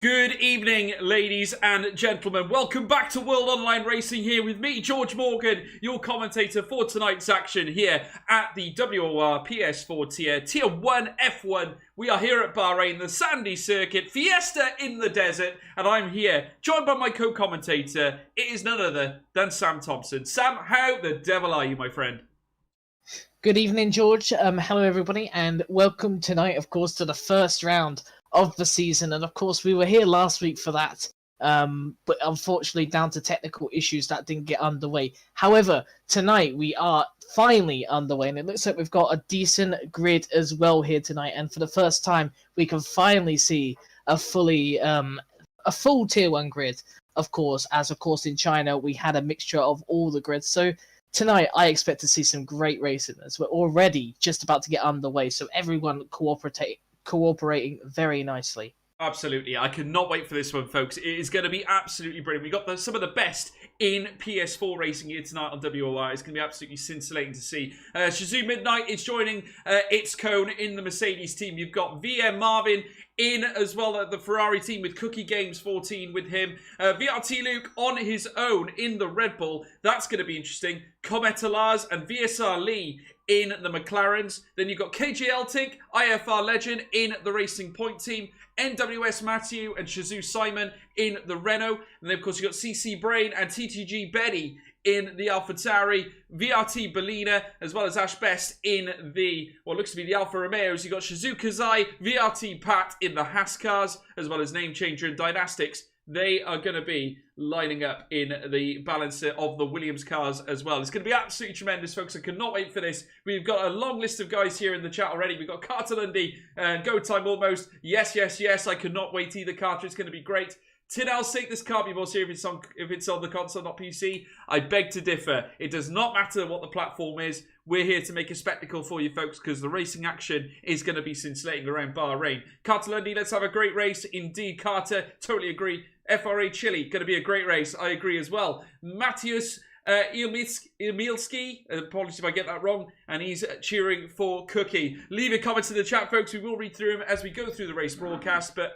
Good evening, ladies and gentlemen. Welcome back to World Online Racing here with me, George Morgan, your commentator for tonight's action here at the WOR PS4 Tier 1 F1. We are here at Bahrain, the sandy circuit, Fiesta in the desert, and I'm here, joined by my co-commentator. It is none other than Sam Thompson. Sam, how the devil are you, my friend? Good evening, George. Hello, everybody, and welcome tonight, of course, to the first round of the season. And of course, we were here last week for that, but unfortunately, down to technical issues, that didn't get underway. However, tonight we are finally underway, and it looks like we've got a decent grid as well here tonight. And for the first time, we can finally see a full Tier 1 grid. Of course, as of course in China, we had a mixture of all the grids. So tonight, I expect to see some great racing as we're already just about to get underway. So everyone cooperating very nicely. Absolutely. I cannot wait for this one, folks. It is going to be absolutely brilliant. We've got some of the best in PS4 racing here tonight on WOR. It's going to be absolutely scintillating to see. Shazoo Midnight is joining its cone in the Mercedes team. You've got VM Marvin in as well at the Ferrari team with Cookie Games 14 with him. VRT Luke on his own in the Red Bull. That's going to be interesting. Comet Lars and VSR Lee in the McLarens. Then you've got KJL Tink, IFR Legend in the Racing Point team. NWS Matthew and Shazoo Simon in the Renault. And then, of course, you've got CC Brain and TTG Betty in the AlphaTauri. VRT Belina, as well as Ash Best in the, what looks to be the Alfa Romeos. You've got Shazoo Kazai, VRT Pat in the Haas cars, as well as Name Changer and Dynastics. They are going to be lining up in the balance of the Williams cars as well. It's going to be absolutely tremendous, folks. I cannot wait for this. We've got a long list of guys here in the chat already. We've got Carter Lundy and Go Time Almost. Yes, yes, yes. I cannot wait either, Carter. It's going to be great. Tidal's sake, this can't be more serious if it's on the console, not PC. I beg to differ. It does not matter what the platform is. We're here to make a spectacle for you, folks, because the racing action is going to be scintillating around Bahrain. Carter Lundy, let's have a great race. Indeed, Carter, totally agree. FRA Chile, going to be a great race. I agree as well. Matthias Emilski, apologies if I get that wrong, and he's cheering for Cookie. Leave your comments in the chat, folks. We will read through them as we go through the race broadcast, but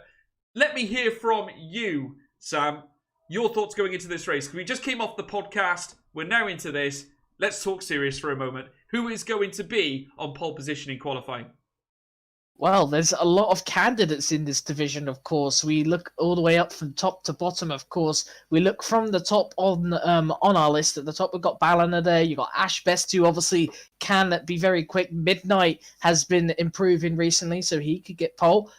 let me hear from you, Sam. Your thoughts going into this race. We just came off the podcast. We're now into this. Let's talk serious for a moment. Who is going to be on pole position in qualifying? Well, there's a lot of candidates in this division, of course. We look all the way up from top to bottom, of course. We look from the top on our list. At the top, we've got Ballina there. You've got Ash Best, who obviously can be very quick. Midnight has been improving recently, so he could get pole.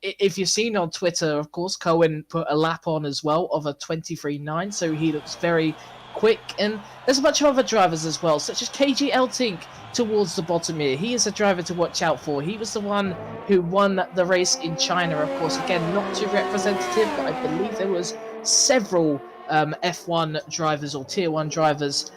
If you've seen on Twitter, of course, Cohen put a lap on as well of a 23.9, so he looks very quick. And there's a bunch of other drivers as well, such as KGL Tink towards the bottom here. He is a driver to watch out for. He was the one who won the race in China, of course. Again, not too representative, but I believe there was several F1 drivers or Tier 1 drivers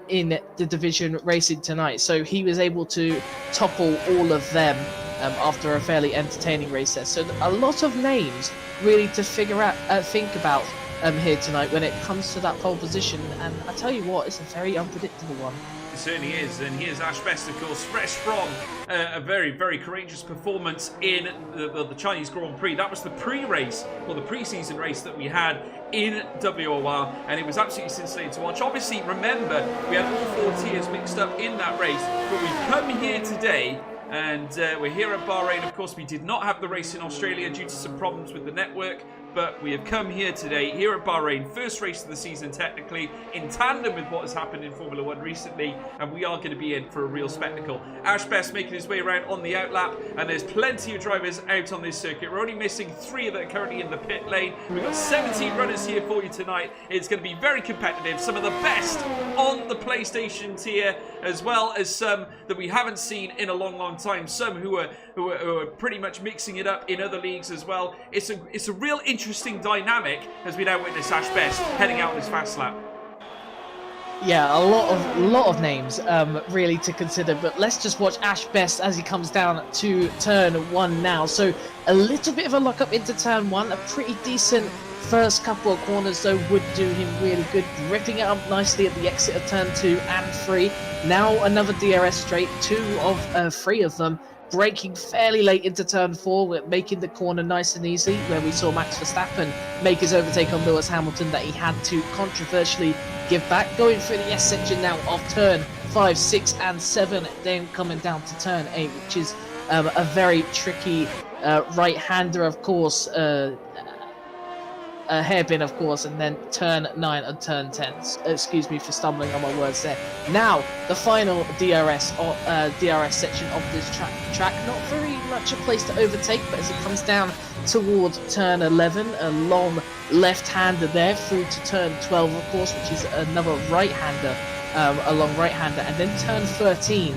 in the division racing tonight. So he was able to topple all of them after a fairly entertaining race there. So a lot of names really to think about here tonight when it comes to that pole position. And I tell you what, it's a very unpredictable one. It certainly is, and here's Ash Best, of course, fresh from a very, very courageous performance in the Chinese Grand Prix. That was the pre-race, or the pre-season race that we had in WOR, and it was absolutely scintillating to watch. Obviously, remember, we had all 4 tiers mixed up in that race, but we've come here today, and we're here at Bahrain. Of course, we did not have the race in Australia due to some problems with the network, but we have come here today, here at Bahrain, first race of the season technically, in tandem with what has happened in Formula 1 recently, and we are going to be in for a real spectacle. Ash Best making his way around on the outlap, and there's plenty of drivers out on this circuit. We're only missing 3 that are currently in the pit lane. We've got 17 runners here for you tonight. It's going to be very competitive. Some of the best on the PlayStation tier, as well as some that we haven't seen in a long, long time. Some who are pretty much mixing it up in other leagues as well. It's a real interesting dynamic as we now witness Ash Best heading out on his fast lap. Yeah, a lot of names really to consider, but let's just watch Ash Best as he comes down to turn 1 now. So a little bit of a lock up into turn 1, a pretty decent first couple of corners though would do him really good, ripping it up nicely at the exit of turn 2 and 3. Now another DRS straight, 2 of 3 of them. Braking fairly late into turn 4, making the corner nice and easy, where we saw Max Verstappen make his overtake on Lewis Hamilton that he had to controversially give back. Going through the S section now of turn 5, 6 and 7, then coming down to turn 8, which is a very tricky right-hander, of course, a hairpin, of course, and then turn 9 and turn 10. Excuse me for stumbling on my words there. Now, the final DRS section of this track. Not very much a place to overtake, but as it comes down towards turn 11, a long left-hander there through to turn 12, of course, which is another right-hander, a long right-hander, and then turn 13.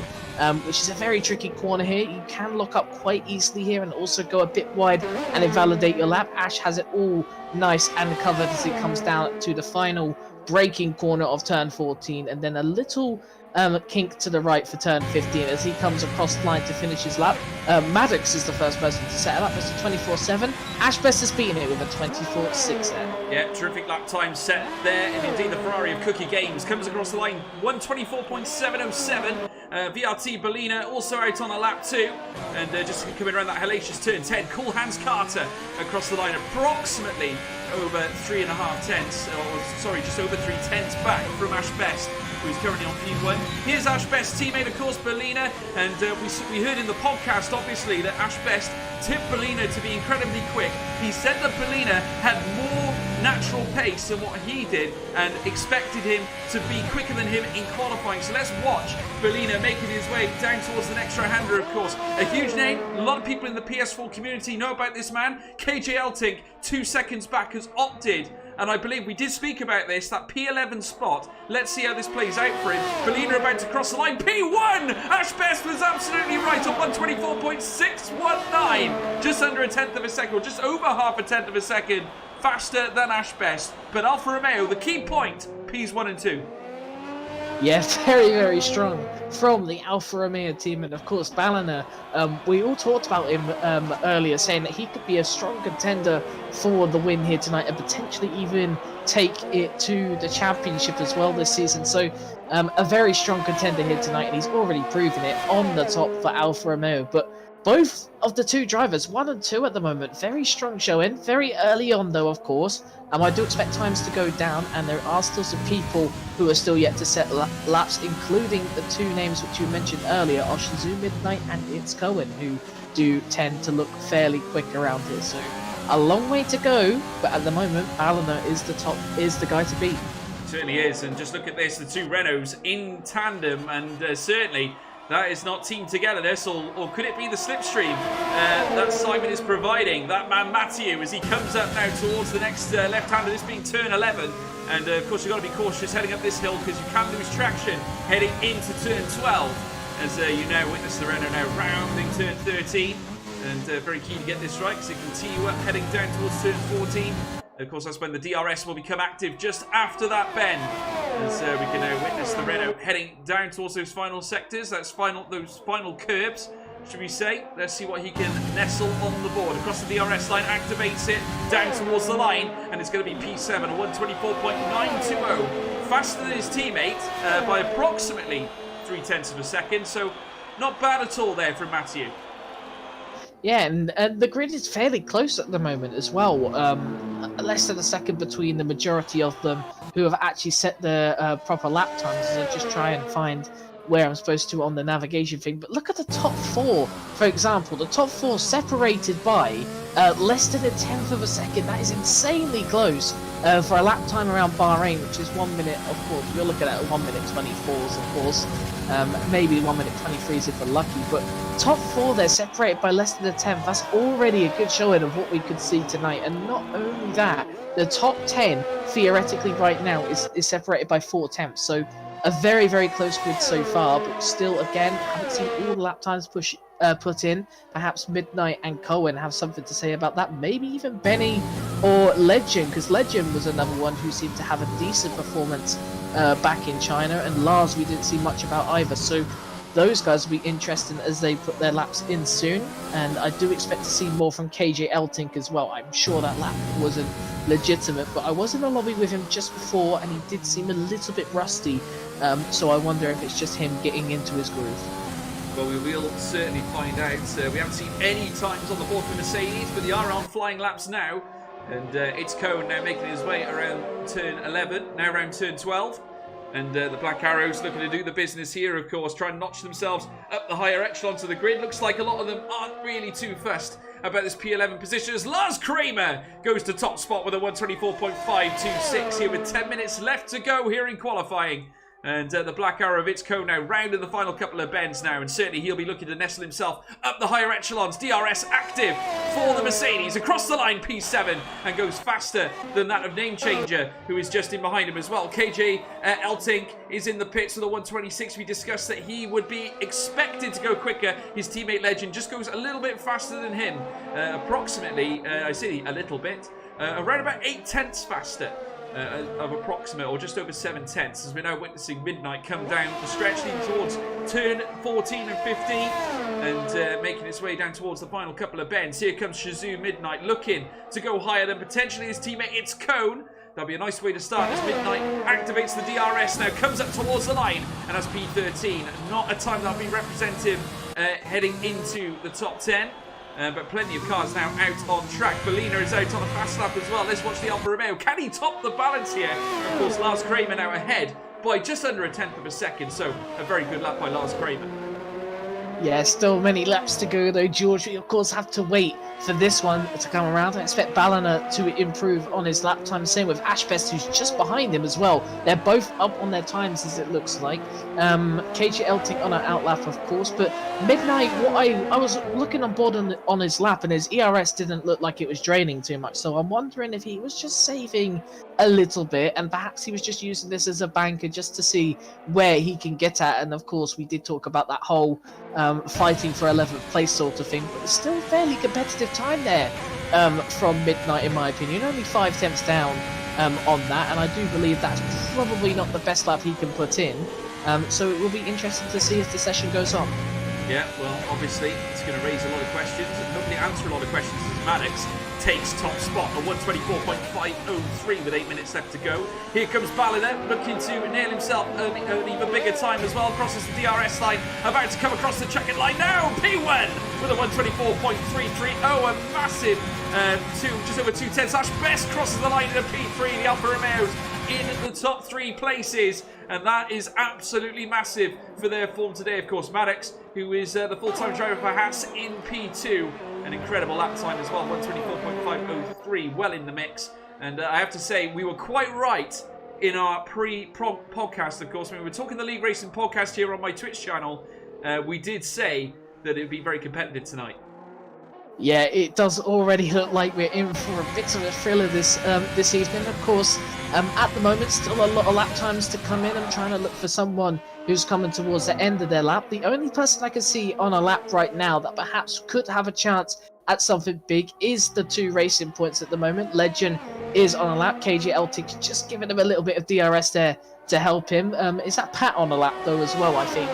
Which is a very tricky corner here. You can lock up quite easily here and also go a bit wide and invalidate your lap. Ash has it all nice and covered as it comes down to the final braking corner of turn 14, and then a little kink to the right for turn 15 as he comes across the line to finish his lap. Maddox is the first person to set it up. It's a 24.7. Ash Best has beaten it with a 24.6 there. Yeah, terrific lap time set there, and indeed the Ferrari of Cookie Games comes across the line, 124.707. VRT Bellina also out on a lap 2, and just coming around that hellacious turn 10. Cool Hands Carter across the line, approximately over 3.5 tenths, or sorry, just over 3 tenths back from Ash Best, who's currently on P1. Here's Ash Best's teammate, of course, Bellina, and we heard in the podcast, obviously, that Ash Best tipped Bellina to be incredibly quick. He said that Bellina had more natural pace than what he did and expected him to be quicker than him in qualifying. So let's watch Bellina making his way down towards the next right-hander, of course. A huge name. A lot of people in the PS4 community know about this man. KJ Eltink, 2 seconds back, has opted, and I believe we did speak about this, that P11 spot. Let's see how this plays out for him. Bellina about to cross the line. P1! Ash Best was absolutely right on 124.619. Just under a tenth of a second, or just over half a tenth of a second faster than Ash Best. But Alfa Romeo, the key point, Ps1 and 2. Yeah, very, very strong from the Alfa Romeo team. And of course, Ballina, we all talked about him earlier, saying that he could be a strong contender for the win here tonight and potentially even take it to the championship as well this season. So a very strong contender here tonight, and he's already proven it on the top for Alfa Romeo. But both of the 2 drivers, 1 and 2 at the moment, very strong showing. Very early on, though, of course. I do expect times to go down, and there are still some people who are still yet to set laps, including the 2 names which you mentioned earlier, are Shazoo Midnight and It's Cohen, who do tend to look fairly quick around here. So a long way to go, but at the moment, Ballina is the guy to beat. Certainly is, and just look at this, the 2 Renaults in tandem, and certainly that is not teamed together, this, or could it be the slipstream that Simon is providing? That man Matthew, as he comes up now towards the next left-hander, this being turn 11. And of course, you've got to be cautious heading up this hill because you can lose traction heading into turn 12. As you now witness the Renault now rounding turn 13. And very keen to get this right because it can tee you up heading down towards turn 14. Of course, that's when the DRS will become active just after that bend. As we can now witness the Renault heading down towards those final sectors, those final curbs. should we say. Let's see what he can nestle on the board. Across the DRS line, activates it down towards the line, and it's going to be P7, a 124.920. Faster than his teammate by approximately 0.3 of a second, so not bad at all there from Matthew. Yeah, and the grid is fairly close at the moment as well. Less than a second between the majority of them who have actually set their proper lap times. So just try and find where I'm supposed to on the navigation thing. But look at the top four, for example. The top four separated by less than 1/10 of a second. That is insanely close for a lap time around Bahrain, which is 1 minute, of course. We're looking at 1 minute 24s, of course. Maybe 1 minute 23s if we're lucky. But top four, they're separated by less than 1/10. That's already a good showing of what we could see tonight. And not only that, the top 10, theoretically right now, is separated by 4/10. So a very, very close grid so far, but still, again, haven't seen all the lap times put in. Perhaps Midnight and Cohen have something to say about that. Maybe even Benny or Legend, because Legend was another one who seemed to have a decent performance back in China, and Lars we didn't see much about either. So those guys will be interesting as they put their laps in soon, and I do expect to see more from KJ Eltink as well. I'm sure that lap wasn't legitimate, but I was in the lobby with him just before, and he did seem a little bit rusty, so I wonder if it's just him getting into his groove. Well, we will certainly find out. We haven't seen any times on the board for Mercedes, but they are on flying laps now, and it's Cohen now making his way around turn 11, now around turn 12. And the Black Arrows looking to do the business here, of course, trying to notch themselves up the higher echelons of the grid. Looks like a lot of them aren't really too fussed about this P11 position, as Lars Kramer goes to top spot with a 124.526 here with 10 minutes left to go here in qualifying. And the Black Arrow of Itzco now rounding the final couple of bends now, and certainly he'll be looking to nestle himself up the higher echelons. DRS active for the Mercedes across the line, P7, and goes faster than that of Name Changer, who is just in behind him as well. KJ Eltink is in the pits with a 126. We discussed that he would be expected to go quicker. His teammate Legend just goes a little bit faster than him, approximately, I say a little bit, around about 8/10 faster. Of approximate, or just over 7/10, as we're now witnessing Midnight come down the stretch, leading towards turn 14 and 15, and making its way down towards the final couple of bends. Here comes Shazoo Midnight, looking to go higher than potentially his teammate It's Cone. That'll be a nice way to start as Midnight activates the DRS now, comes up towards the line, and has P13. Not a time that'll be representative heading into the top 10. But plenty of cars now out on track. Bellina is out on a fast lap as well. Let's watch the Alfa Romeo. Can he top the balance here? Of course, Lars Kramer now ahead by just under 1/10 of a second. So a very good lap by Lars Kramer. Yeah, still many laps to go though, George. We of course have to wait for this one to come around. I expect Ballina to improve on his lap time. Same with Ashbest, who's just behind him as well. They're both up on their times, as it looks like. KJ Eltink on an out lap, of course. But Midnight, what I was looking on board on his lap, and his ERS didn't look like it was draining too much. So I'm wondering if he was just saving a little bit, and perhaps he was just using this as a banker just to see where he can get at. And of course, we did talk about that whole fighting for 11th place sort of thing, but it's still fairly competitive time there from Midnight, in my opinion. Only 5/10 down on that, and I do believe that's probably not the best lap he can put in. So it will be interesting to see as the session goes on. Yeah, well, obviously, it's going to raise a lot of questions, and hopefully answer a lot of questions as Maddox takes top spot, a 124.503 with 8 minutes left to go. Here comes Ballina, looking to nail himself an even bigger time as well. Crosses the DRS line, about to come across the checkered line now. P1 with a 124.330, a massive just over 2/10. Best crosses the line in a P3. The Alfa Romeos in the top 3 places, and that is absolutely massive for their form today. Of course, Maddox, who is the full-time driver for Haas, in P2. An incredible lap time as well, 124.503, well in the mix. And I have to say, we were quite right in our pre-podcast, of course. When we were talking the League Racing podcast here on my Twitch channel, we did say that it would be very competitive tonight. Yeah, it does already look like we're in for a bit of a thriller this evening. Of course, at the moment, still a lot of lap times to come in. I'm trying to look for someone who's coming towards the end of their lap. The only person I can see on a lap right now that perhaps could have a chance at something big is the 2 racing points at the moment. Legend is on a lap. KJ Eltink just giving him a little bit of DRS there to help him. Is that Pat on a lap though as well, I think?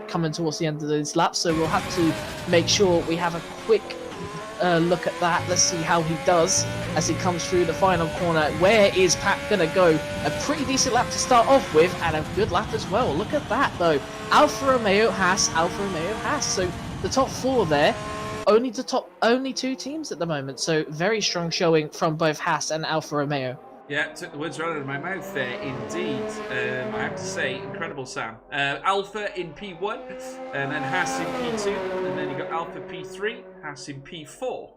coming towards the end of those laps. So we'll have to make sure we have a quick look at that. Let's see how he does as he comes through the final corner. Where is Pat gonna go? A pretty decent lap to start off with, and a good lap as well. Look at that though. Alfa Romeo, Haas, Alfa Romeo, Haas. So the top 4 there. Only 2 teams at the moment. So very strong showing from both Haas and Alfa Romeo. Yeah, took the words right out of my mouth there, indeed. I have to say, incredible, Sam. Alpha in P1, and then Haas in P2, and then you got Alpha P3, Haas in P4. So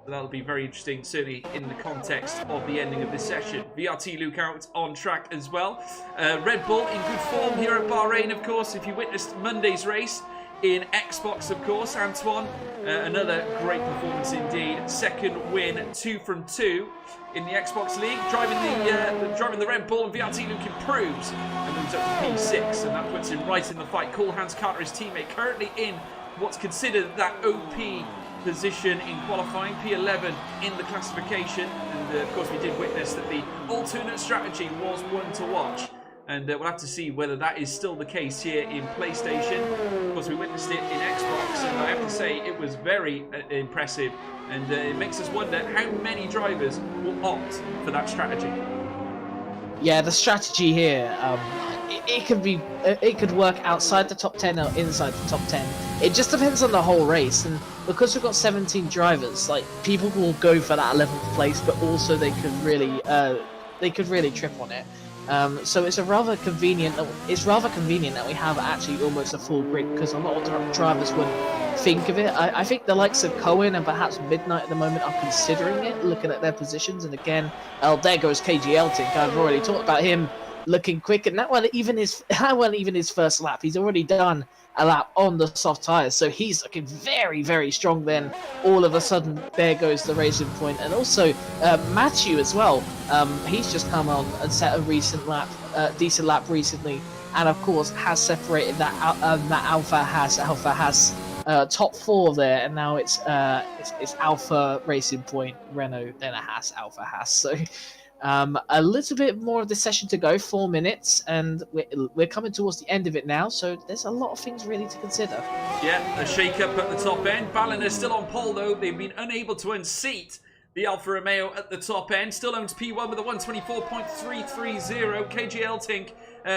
that'll be very interesting, certainly in the context of the ending of this session. VRT Luke out on track as well. Red Bull in good form here at Bahrain, of course. If you witnessed Monday's race in Xbox, of course, Antoine, another great performance indeed. Second win, 2 from 2 in the Xbox League. Driving the Red Bull, and VRT Luke improves and moves up to P6, and that puts him right in the fight. Cool Hans Carter, his teammate, currently in what's considered that OP position in qualifying, P11 in the classification. And of course we did witness that the alternate strategy was one to watch. And we'll have to see whether that is still the case here in PlayStation. Of course, we witnessed it in Xbox, and I have to say it was very impressive. And it makes us wonder how many drivers will opt for that strategy. Yeah, the strategy here, it could work outside the top 10 or inside the top 10. It just depends on the whole race, and because we've got 17 drivers, like, people will go for that 11th place, but also they could really trip on it. So it's rather convenient that we have actually almost a full grid, because a lot of drivers wouldn't think of it. I think the likes of Cohen and perhaps Midnight at the moment are considering it, looking at their positions. And again, there goes KG Eltink. I've already talked about him looking quick, and that wasn't even his first lap. He's already done a lap on the soft tyres, so he's looking very, very strong. Then all of a sudden, there goes the racing point. And also Matthew as well. He's just come on and set a decent lap recently, and of course has separated that Alpha Haas top 4 there, and now it's Alpha Racing Point, Renault, then a Haas, Alpha Haas. So a little bit more of the session to go, 4 minutes, and we're coming towards the end of it now, so there's a lot of things really to consider. Yeah, a shake-up at the top end. Ballin is still on pole, though. They've been unable to unseat the Alfa Romeo at the top end. Still owns P1 with a 124.330. KG Eltink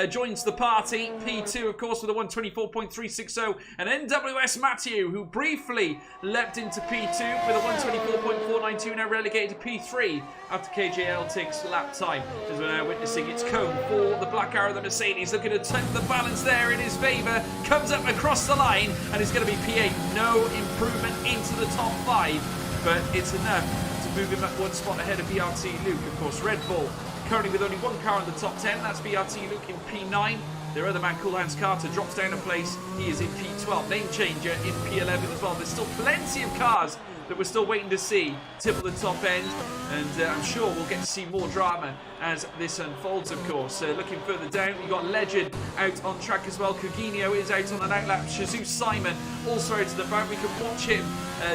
joins the party. P2, of course, with a 124.360. And NWS Matthew, who briefly leapt into P2 with a 124.492, now relegated to P3 after KG Eltink's lap time. As we're now witnessing, it's Cone for the Black Arrow, the Mercedes, looking to tip the balance there in his favour. Comes up across the line, and it's going to be P8. No improvement into the top 5, but it's enough to move him up 1 spot ahead of BRT Luke. Of course, Red Bull currently with only 1 car in the top 10. That's BRT Luke in P9. Their other man, Cool Hans Carter, drops down a place. He is in P12. Name changer in P11 as well. There's still plenty of cars that we're still waiting to see tip of the top end, and I'm sure we'll get to see more drama as this unfolds, of course. Looking further down, you've got Legend out on track as well. Coutinho is out on an outlap. Jesus Simon also out to the back. We can watch him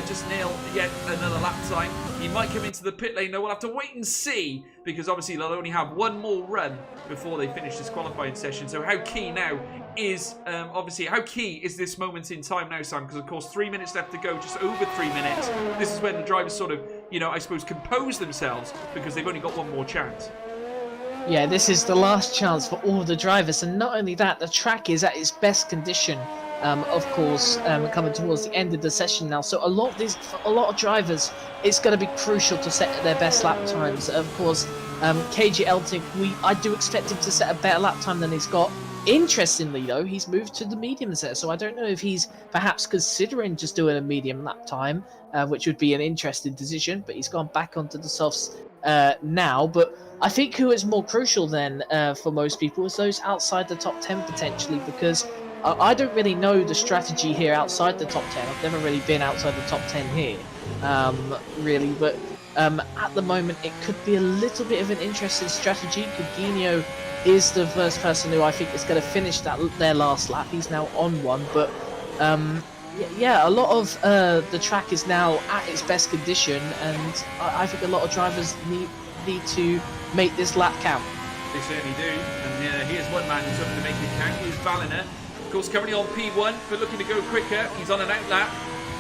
just nail yet another lap time. He might come into the pit lane, though. We'll have to wait and see, because obviously they'll only have 1 more run before they finish this qualifying session. So how key now is, how key is this moment in time now, Sam? Because, of course, 3 minutes left to go, just over 3 minutes. This is when the drivers sort of, I suppose, compose themselves, because they've only got 1 more chance. Yeah, this is the last chance for all the drivers, and not only that, the track is at its best condition. Of course, coming towards the end of the session now. So a lot of drivers, it's going to be crucial to set their best lap times. Of course, KG Eltink, I do expect him to set a better lap time than he's got. Interestingly, though, he's moved to the mediums there, so I don't know if he's perhaps considering just doing a medium lap time, which would be an interesting decision, but he's gone back onto the softs now. But I think who is more crucial then for most people is those outside the top 10 potentially, because I don't really know the strategy here outside the top 10. I've never really been outside the top 10 here, really, but at the moment it could be a little bit of an interesting strategy. Coutinho is the first person who I think is going to finish their last lap. He's now on one, but yeah, a lot of the track is now at its best condition, and I think a lot of drivers need to make this lap count. They certainly do, and here's one man who's looking to make it count. Here's Balliner. Of course, currently on P1, but looking to go quicker. He's on an outlap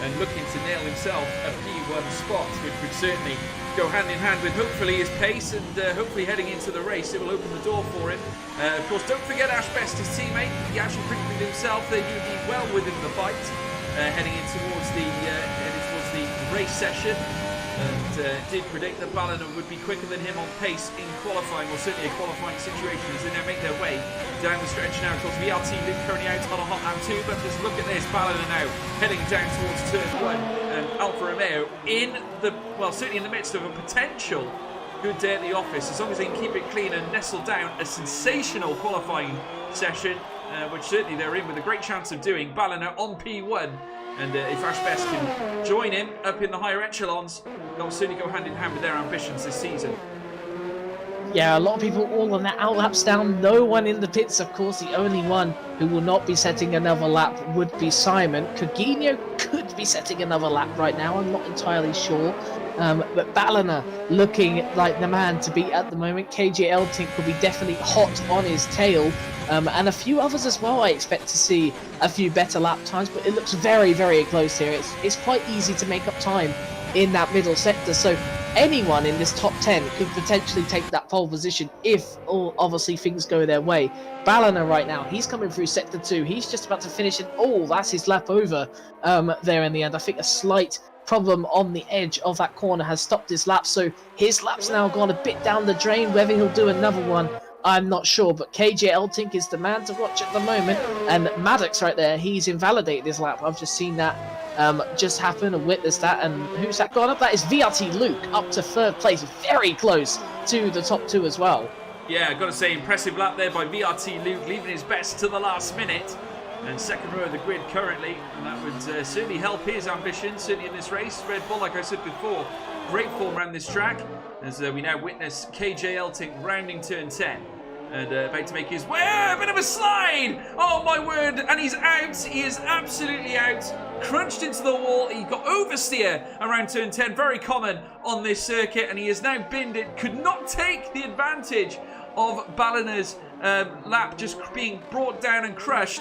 and looking to nail himself a P1 spot, which would certainly go hand in hand with hopefully his pace and hopefully heading into the race. It will open the door for him. Of course, don't forget Ash Best, his teammate. He actually predicted himself that he would be well within the fight heading in towards the race session. And did predict that Ballina would be quicker than him on pace in qualifying, or certainly a qualifying situation, as they now make their way down the stretch now. Of course, VRT Luke currently out on a hot lap too, but just look at this, Ballina now heading down towards turn 1, and Alfa Romeo certainly in the midst of a potential good day at the office, as long as they can keep it clean and nestle down a sensational qualifying session, which certainly they're in with a great chance of doing. Ballina on P1. And if Ash Best can join him up in the higher echelons, they'll certainly go hand in hand with their ambitions this season. Yeah, a lot of people all on their outlaps down. No one in the pits, of course. The only one who will not be setting another lap would be Simon. Coutinho could be setting another lap right now. I'm not entirely sure. But Ballina looking like the man to beat at the moment. KJ Eltink will be definitely hot on his tail. And a few others as well. I expect to see a few better lap times, but it looks very, very close here. It's quite easy to make up time in that middle sector. So anyone in this top 10 could potentially take that pole position if obviously things go their way. Ballina right now, he's coming through sector 2. He's just about to finish it. Oh, that's his lap over there in the end. I think a slight problem on the edge of that corner has stopped his lap. So his lap's now gone a bit down the drain. Whether he'll do another one, I'm not sure, but KJ Eltink is the man to watch at the moment, and Maddox right there, he's invalidated his lap. I've just seen that just happen and witnessed that, and who's that gone up? That is VRT Luke up to 3rd place, very close to the top 2 as well. Yeah, I've got to say, impressive lap there by VRT Luke, leaving his best to the last minute, and 2nd row of the grid currently, and that would certainly help his ambitions, certainly in this race. Red Bull, like I said before, great form around this track, as we now witness KJ Eltink rounding turn 10. And about to make his way, a bit of a slide! Oh my word, and he's out, he is absolutely out. Crunched into the wall, he got oversteer around turn 10, very common on this circuit, and he has now binned it, could not take the advantage of Ballina's lap just being brought down and crushed,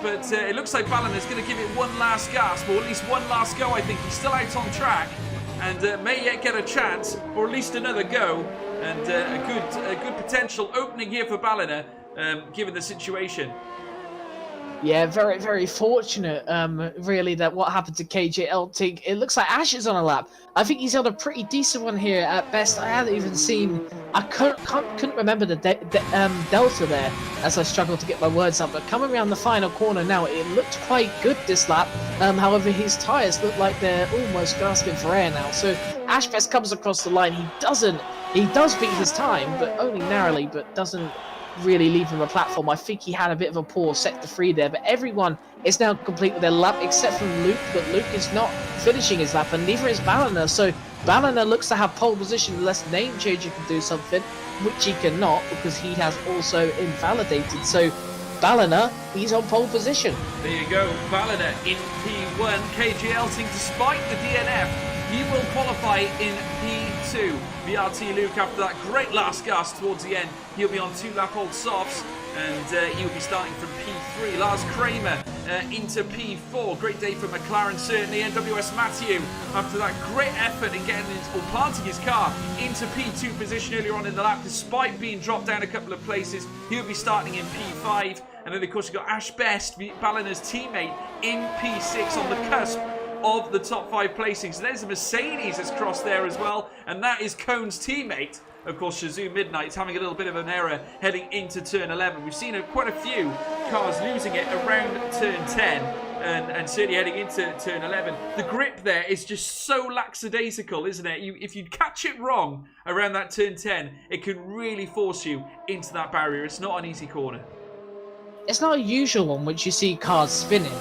but it looks like Ballina's going to give it one last gasp, or at least one last go. I think he's still out on track, and may yet get a chance, or at least another go, and a good potential opening here for Ballina, given the situation. Yeah, very, very fortunate, really, that what happened to KJ Eltink. It looks like Ash is on a lap. I think he's on a pretty decent one here at best. I hadn't even seen... I couldn't remember the delta there as I struggled to get my words up. But coming around the final corner now, it looked quite good this lap. However, his tyres look like they're almost gasping for air now. So Ash Best comes across the line. He does beat his time, but only narrowly, but doesn't really leave him a platform. I think he had a bit of a poor sector 3 there, but everyone is now complete with their lap except from Luke, but Luke is not finishing his lap, and neither is Ballina. So Ballina looks to have pole position unless Name Changer can do something, which he cannot because he has also invalidated. So Ballina, he's on pole position. There you go, Ballina in P1. KJ Eltink, despite the DNF, he will qualify in P2. VRT Luke, after that great last gasp towards the end, he'll be on 2-lap-old softs, and he'll be starting from P3. Lars Kramer into P4. Great day for McLaren, certainly. NWS Matthew, after that great effort in getting or planting his car into P2 position earlier on in the lap, despite being dropped down a couple of places, he'll be starting in P5. And then, of course, you've got Ash Best, Ballina's teammate, in P6 on the cusp of the top 5 placings. So there's a Mercedes that's crossed there as well, and that is Cohn's teammate. Of course, Shazoo Midnight's having a little bit of an error heading into turn 11. We've seen quite a few cars losing it around turn 10 and certainly heading into turn 11. The grip there is just so lackadaisical, isn't it? If you catch it wrong around that turn 10, it can really force you into that barrier. It's not an easy corner. It's not a usual one which you see cars spinning,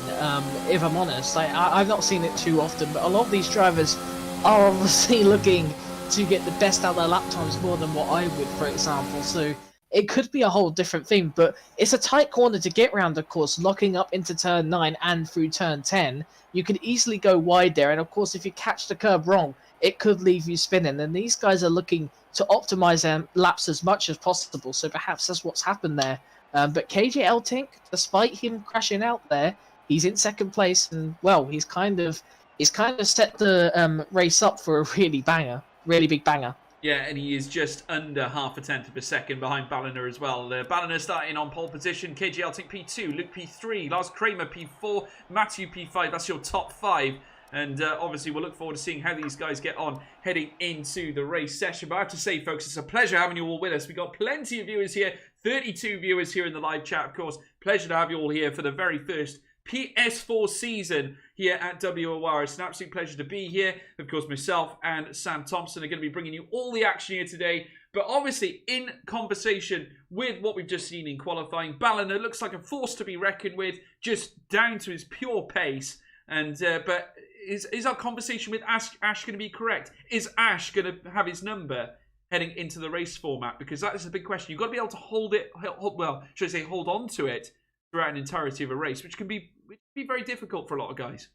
if I'm honest. I've not seen it too often, but a lot of these drivers are obviously looking to get the best out of their lap times more than what I would, for example. So it could be a whole different thing, but it's a tight corner to get round, of course, locking up into turn 9 and through turn 10. You could easily go wide there, and of course, if you catch the curb wrong, it could leave you spinning. And these guys are looking to optimize their laps as much as possible, so perhaps that's what's happened there But KJ Eltink, despite him crashing out there, he's in second place, and well, he's kind of set the race up for a really big banger. Yeah, and he is just under half a tenth of a second behind Ballina as well. Ballina starting on pole position. KJ Eltink P2, Luke P3, Lars Kramer P4, Matthew P5. That's your top 5. And obviously, we'll look forward to seeing how these guys get on heading into the race session. But I have to say, folks, it's a pleasure having you all with us. We've got plenty of viewers here, 32 viewers here in the live chat, of course. Pleasure to have you all here for the very first PS4 season here at WOR. It's an absolute pleasure to be here. Of course, myself and Sam Thompson are going to be bringing you all the action here today. But obviously, in conversation with what we've just seen in qualifying, Ballina looks like a force to be reckoned with, just down to his pure pace. And but is our conversation with Ash going to be correct? Is Ash going to have his number heading into the race format? Because that is a big question. You've got to be able to hold on to it throughout an entirety of a race, which can be very difficult for a lot of guys.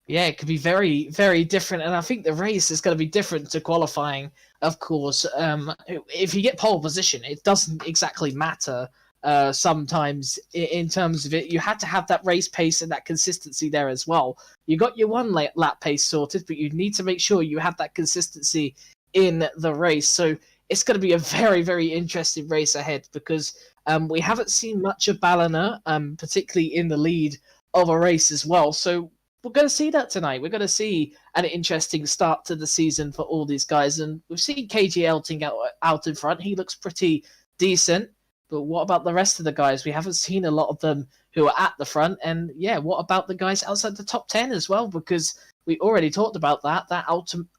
Yeah, it could be very, very different, and I think the race is going to be different to qualifying, of course. If you get pole position, it doesn't exactly matter sometimes in terms of it. You had to have that race pace and that consistency there as well. You got your one lap pace sorted, but you need to make sure you have that consistency in the race. So it's going to be a very, very interesting race ahead, because we haven't seen much of Ballina, particularly in the lead of a race as well. So we're going to see that tonight. We're going to see an interesting start to the season for all these guys. And we've seen KJ Elting out in front. He looks pretty decent. But what about the rest of the guys? We haven't seen a lot of them who are at the front. And yeah, what about the guys outside the top 10 as well? Because we already talked about that. That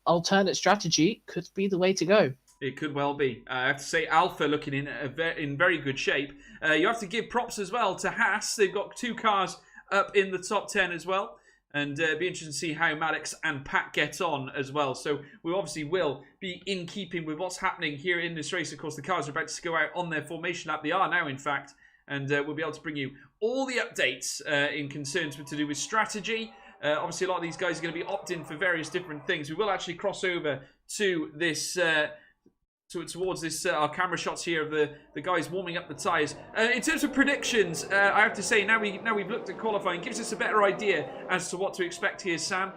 alternate strategy could be the way to go. It could well be. I have to say, Alpha looking in very good shape. You have to give props as well to Haas. They've got 2 cars up in the top 10 as well. And it'd be interesting to see how Maddox and Pat get on as well. So we obviously will be in keeping with what's happening here in this race. Of course, the cars are about to go out on their formation lap. They are now, in fact. And we'll be able to bring you all the updates in concerns to do with strategy. Obviously, a lot of these guys are going to be opting for various different things. We will actually cross over to this... towards this our camera shots here of the guys warming up the tyres. In terms of predictions, I have to say, now we've looked at qualifying, gives us a better idea as to what to expect here, Sam.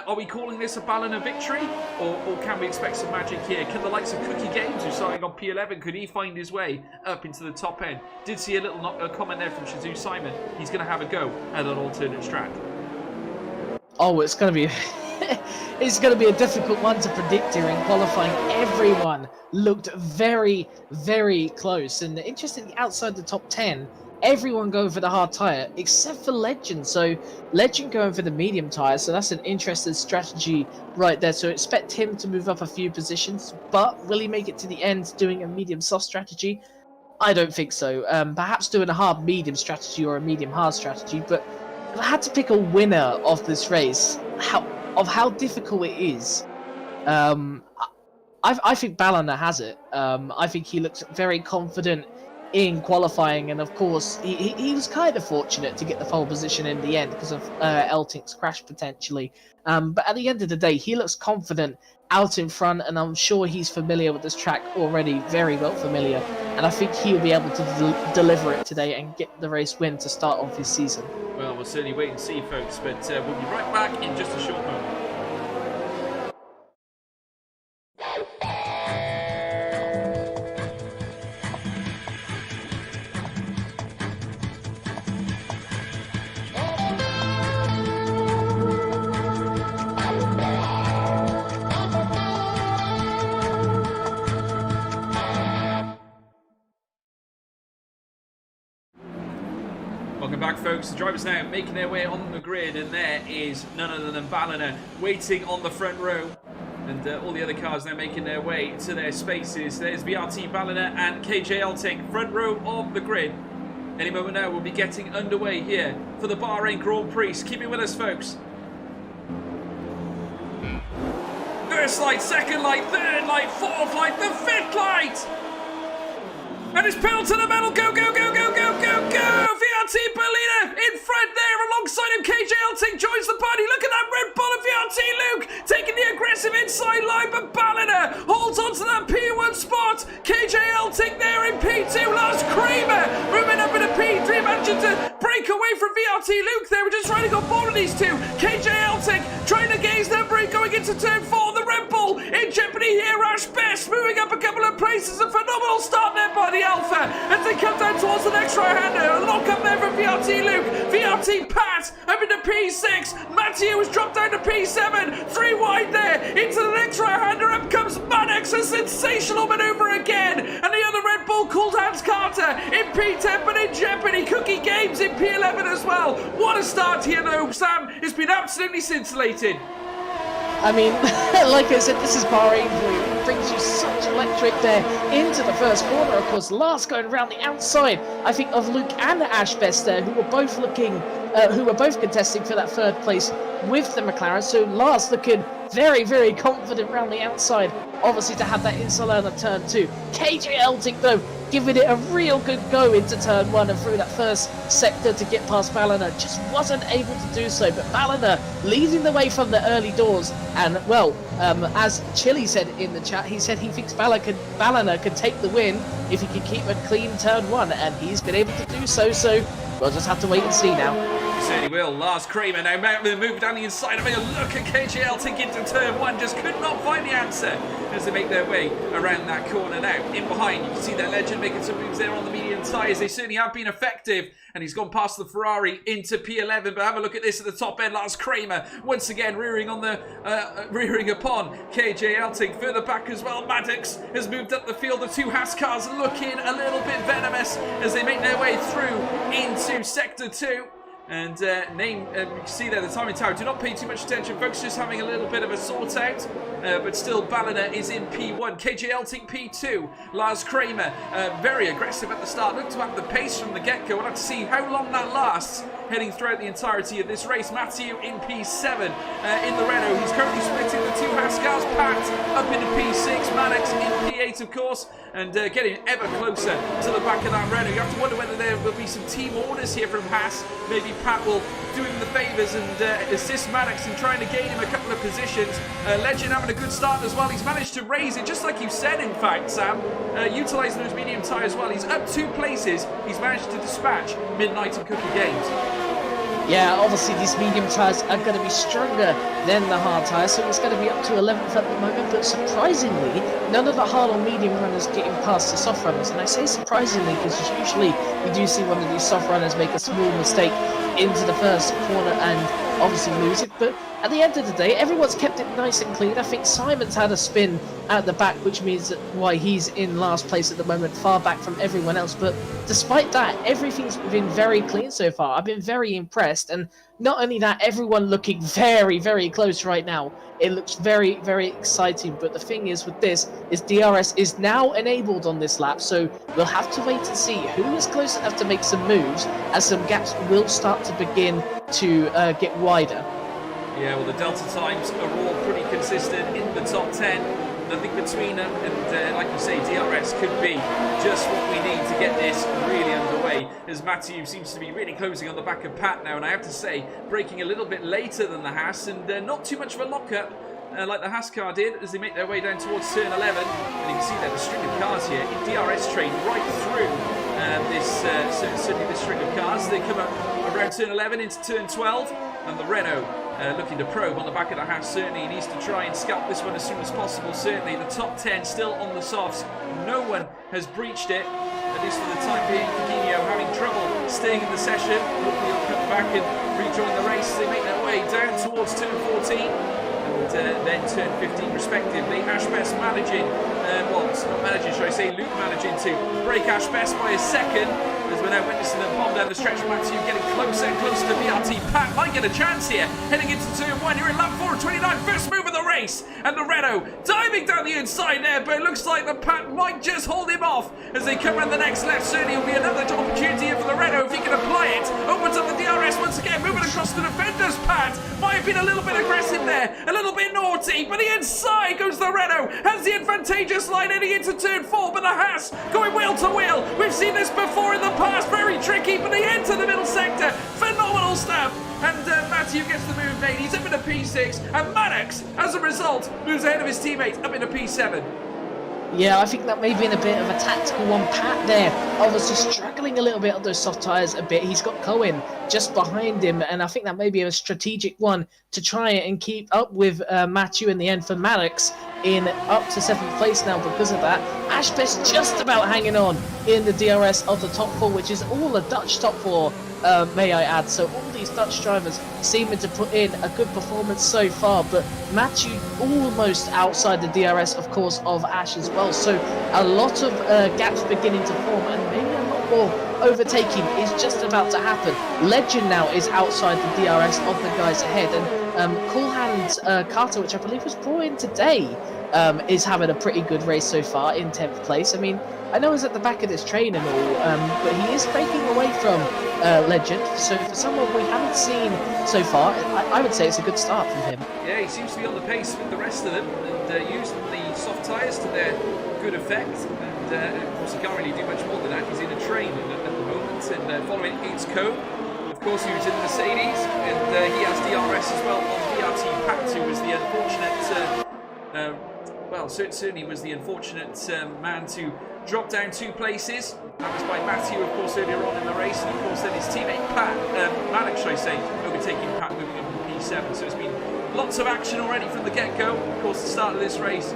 Are we calling this a Ballina victory, or can we expect some magic here? Can the likes of Cookie Games, who's starting on P11, could he find his way up into the top end? Did see a little comment there from Shazoo Simon. He's going to have a go at an alternate strat. Oh, it's going to be... It's going to be a difficult one to predict here in qualifying. Everyone looked very, very close. And interestingly, outside the top 10, everyone going for the hard tyre, except for Legend. So Legend going for the medium tyre. So that's an interesting strategy right there. So expect him to move up a few positions. But will he make it to the end doing a medium soft strategy? I don't think so. Perhaps doing a hard medium strategy or a medium hard strategy. But if I had to pick a winner of this race, how difficult it is, I think Ballina has it. I think he looks very confident in qualifying, and of course he was kind of fortunate to get the pole position in the end because of Eltink's crash potentially. But at the end of the day, he looks confident out in front, and I'm sure he's familiar with this track already, very well familiar, and I think he'll be able to deliver it today and get the race win to start off his season. Well, we'll certainly wait and see, folks, but we'll be right back in just a short moment. Welcome back, folks. The drivers now making their way on the grid, and there is none other than Ballina waiting on the front row, and all the other cars now making their way to their spaces. There's VRT Ballina and KJ Elting, front row of the grid. Any moment now, we'll be getting underway here for the Bahrain Grand Prix. Keep it with us, folks. First light, second light, third light, fourth light, the fifth light! And it's pedal to the metal. Go, go, go, go, go, go, go! VRT Ballina in front there, along alongside him. KJ Elting joins the party. Look at that Red Bull of VRT Luke taking the aggressive inside line, but Ballina holds onto that P1 spot. KJ Elting there in P2. Lars Kramer moving up in a P3, managing to break away from VRT Luke there. We're just trying to go ball of these two. KJ Elting trying to gaze their break going into turn 4. The Red Bull in jeopardy here. Ash Best moving up a couple of places. A phenomenal start there by the Alpha as they come down towards the next right-hander. A lock up there from VRT Luke. VRT Pat up into P6. Matthew has dropped down to P7. 3 wide there into the next right-hander. Up comes Maddox. A sensational maneuver again. And the other Red Bull called Hans Carter in P10, but in jeopardy. Cookie Games in P11 as well. What a start here though, Sam. It's been absolutely scintillating. I mean, like I said, this is Bahrain for you. It brings you such electric there into the first corner. Of course, Lars going around the outside, I think, of Luke and Ash Best there, who were both contesting for that third place with the McLaren. So Lars looking very, very confident around the outside. Obviously, to have that inside on turn 2. KJ Elting, though, giving it a real good go into turn 1 and through that first sector to get past Ballina. Just wasn't able to do so, but Ballina leading the way from the early doors. And, well, as Chili said in the chat, he said he thinks Ballina could take the win if he can keep a clean turn 1, and he's been able to do so, so we'll just have to wait and see now. Certainly will. Lars Kramer now move down the inside of it. Look at KJ Elting into turn 1. Just could not find the answer as they make their way around that corner now. In behind, you can see that Legend making some moves there on the medium tyres. They certainly have been effective. And he's gone past the Ferrari into P11. But have a look at this at the top end. Lars Kramer once again rearing upon KJ Elting. Further back as well, Maddox has moved up the field. The two Haas cars looking a little bit venomous as they make their way through into Sector 2. And you can see there the timing tower. Do not pay too much attention, folks. Just having a little bit of a sort out. But still, Ballina is in P1. KJ Elting P2. Lars Kramer very aggressive at the start. Looked to have the pace from the get-go. We'll have to see how long that lasts. Heading throughout the entirety of this race. Matthew in P7 in the Renault. He's currently splitting the two Haas cars. Pat up into P6. Maddox in P8, of course. And getting ever closer to the back of that Renault. You have to wonder whether there will be some team orders here from Haas. Maybe Pat will do him the favours and assist Maddox in trying to gain him a couple of positions. Legend having a good start as well. He's managed to raise it, just like you said, in fact, Sam. Utilising those medium tyres as well. He's up 2 places. He's managed to dispatch Midnight and Cookie Games. Yeah, obviously these medium tyres are going to be stronger than the hard tyres, so it's going to be up to 11th at the moment, but surprisingly, none of the hard or medium runners getting past the soft runners, and I say surprisingly because usually you do see one of these soft runners make a small mistake into the first corner and obviously lose it, but at the end of the day, everyone's kept it nice and clean. I think Simon's had a spin at the back, which means that why he's in last place at the moment, far back from everyone else. But despite that, everything's been very clean so far. I've been very impressed. And not only that, everyone looking very, very close right now. It looks very, very exciting. But the thing is with this, is DRS is now enabled on this lap. So we'll have to wait and see who is close enough to make some moves, as some gaps will start to begin to get wider. Yeah, well, the Delta times are all pretty consistent in the top 10. Nothing between them, and like you say, DRS could be just what we need to get this really underway, as Matthew seems to be really closing on the back of Pat now, and I have to say, braking a little bit later than the Haas, and not too much of a lock-up like the Haas car did as they make their way down towards turn 11. And you can see there the string of cars here in DRS train right through certainly this string of cars. They come up around turn 11 into turn 12, and the Renault looking to probe on the back of the Haas. Certainly he needs to try and scalp this one as soon as possible. Certainly the top 10 still on the softs. No one has breached it, at least for the time being. Fabinho having trouble staying in the session. Hopefully he'll come back and rejoin the race. They make their way down towards turn 14 and then turn 15 respectively. Ash Best managing, well, it's not managing, should I say, Luke managing to break Ash Best by a second, as we're now witnessing them bomb down the stretch. Matthew getting closer and closer to VRT. Pat might get a chance here, heading into turn 1. You're in lap 4 of 29. First move of the race. And the Renault diving down the inside there, but it looks like the Pat might just hold him off as they come around the next left. Certainly will be another opportunity here for the Renault if he can apply it. Opens up the DRS once again, moving across the defenders. Pat might have been a little bit aggressive there, a little bit naughty, but the inside goes the Renault. Has the advantageous line heading into turn 4, but the Haas going wheel to wheel. We've seen this before in the past, very tricky, but they enter the middle sector. Phenomenal stuff. And Matthew gets the move made. He's up into P6, and Maddox, as a result, moves ahead of his teammate up into P7. Yeah, I think that may have been a bit of a tactical one. Pat there, obviously struggling a little bit on those soft tyres a bit. He's got Cohen just behind him, and I think that may be a strategic one to try and keep up with Matthew in the end for Maddox in up to 7th place now because of that. Ash Best just about hanging on in the DRS of the top 4, which is all a Dutch top 4, may I add. So all these Dutch drivers seeming to put in a good performance so far, but Matthew almost outside the DRS, of course, of Ash as well. So a lot of gaps beginning to form, and maybe a lot more overtaking is just about to happen. Legend now is outside the DRS of the guys ahead, and Cool Hand Carter, which I believe was brought in today, is having a pretty good race so far in 10th place. I mean, I know he's at the back of this train and all, but he is breaking away from Legend. So for someone we haven't seen so far, I would say it's a good start from him. Yeah, he seems to be on the pace with the rest of them and using the soft tyres to their good effect. And of course, he can't really do much more than that. He's in a train at the moment and following its code. Of course, he was in the Mercedes and he has DRS as well on BRT Pat, who was the unfortunate, well, certainly was the unfortunate man to drop down 2 places. That was by Matthew, of course, earlier on in the race, and of course then his teammate Pat, Maddox, should I say, overtaking Pat, moving up to P7. So it's been lots of action already from the get-go. Of course, the start of this race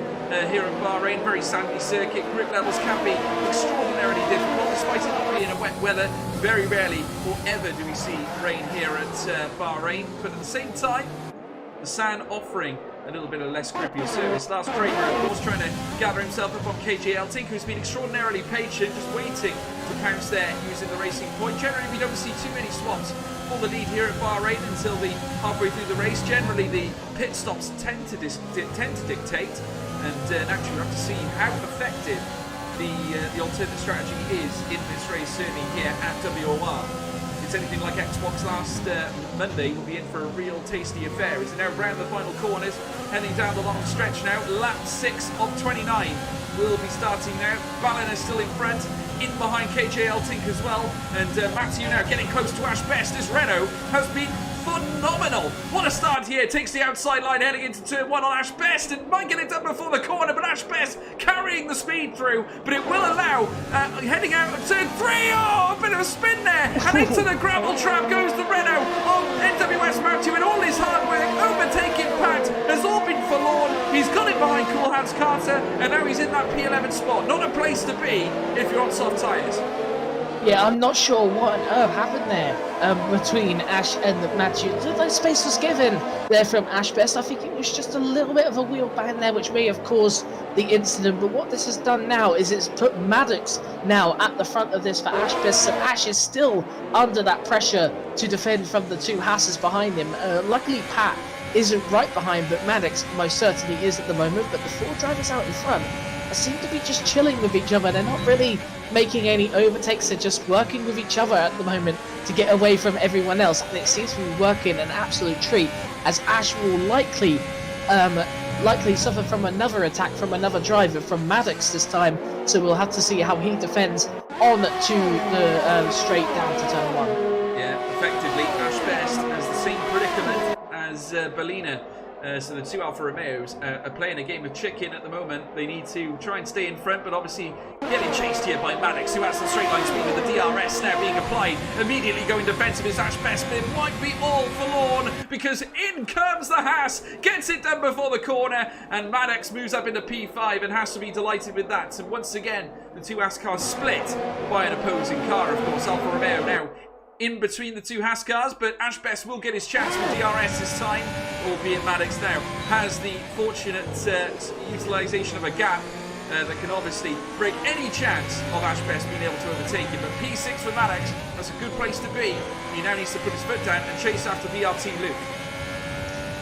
here in Bahrain, very sandy circuit. Grip levels can be extraordinarily difficult, despite it not being a wet weather. Very rarely or ever do we see rain here at Bahrain, but at the same time, the sand offering a little bit of less grippier service. Lars Kramer, of course, trying to gather himself up on KJL Tink, who's been extraordinarily patient, just waiting to pounce there using the racing point. Generally, we don't see too many swaps for the lead here at Bahrain until the halfway through the race. Generally, the pit stops tend to dictate, and naturally, we'll have to see how effective the alternate strategy is in this race, certainly here at WOR. It's anything like Xbox last Monday, will be in for a real tasty affair. As they're now round the final corners, heading down the long stretch now. Lap 6 of 29 will be starting now. Ballin is still in front, in behind KJL Tink as well. And Matthew now getting close to Ash Best. This Renault has been phenomenal. What a start here. Takes the outside line heading into turn 1 on Ash Best and might get it done before the corner, but Ash Best carrying the speed through, but it will allow heading out of turn 3. Oh, a bit of a spin there, and into the gravel trap goes the Renault of NWS Matthew, and all his hard work overtaking Pat has all been forlorn. He's got it behind Cool Hands Carter, and now he's in that P11 spot. Not a place to be if you're on soft tyres. Yeah, I'm not sure what on earth happened there between Ash and Matthew. The space was given there from Ash Best. I think it was just a little bit of a wheel ban there, which may have caused the incident. But what this has done now is it's put Maddox now at the front of this for Ash Best. So Ash is still under that pressure to defend from the 2 Hasses behind him. Luckily, Pat isn't right behind, but Maddox most certainly is at the moment. But the 4 drivers out in front seem to be just chilling with each other. They're not really making any overtakes, they're just working with each other at the moment to get away from everyone else, and it seems to be working an absolute treat, as Ash will likely suffer from another attack from another driver, from Maddox this time, so we'll have to see how he defends on to the straight down to turn 1. Yeah, effectively Ash Best has the same predicament as Bellina. So the 2 Alfa Romeos are playing a game of chicken at the moment. They need to try and stay in front, but obviously getting chased here by Maddox, who has the straight line speed with the DRS now being applied. Immediately going defensive is Ash Best, but it might be all forlorn because in comes the Haas, gets it done before the corner, and Maddox moves up into P5 and has to be delighted with that. And once again, the 2 Haas cars split by an opposing car. Of course, Alfa Romeo now in between the 2 Haas cars, but Ash Best will get his chance with DRS this time, albeit Maddox now has the fortunate utilisation of a gap that can obviously break any chance of Ash Best being able to overtake him. But P6 for Maddox, that's a good place to be. He now needs to put his foot down and chase after BRT Luke.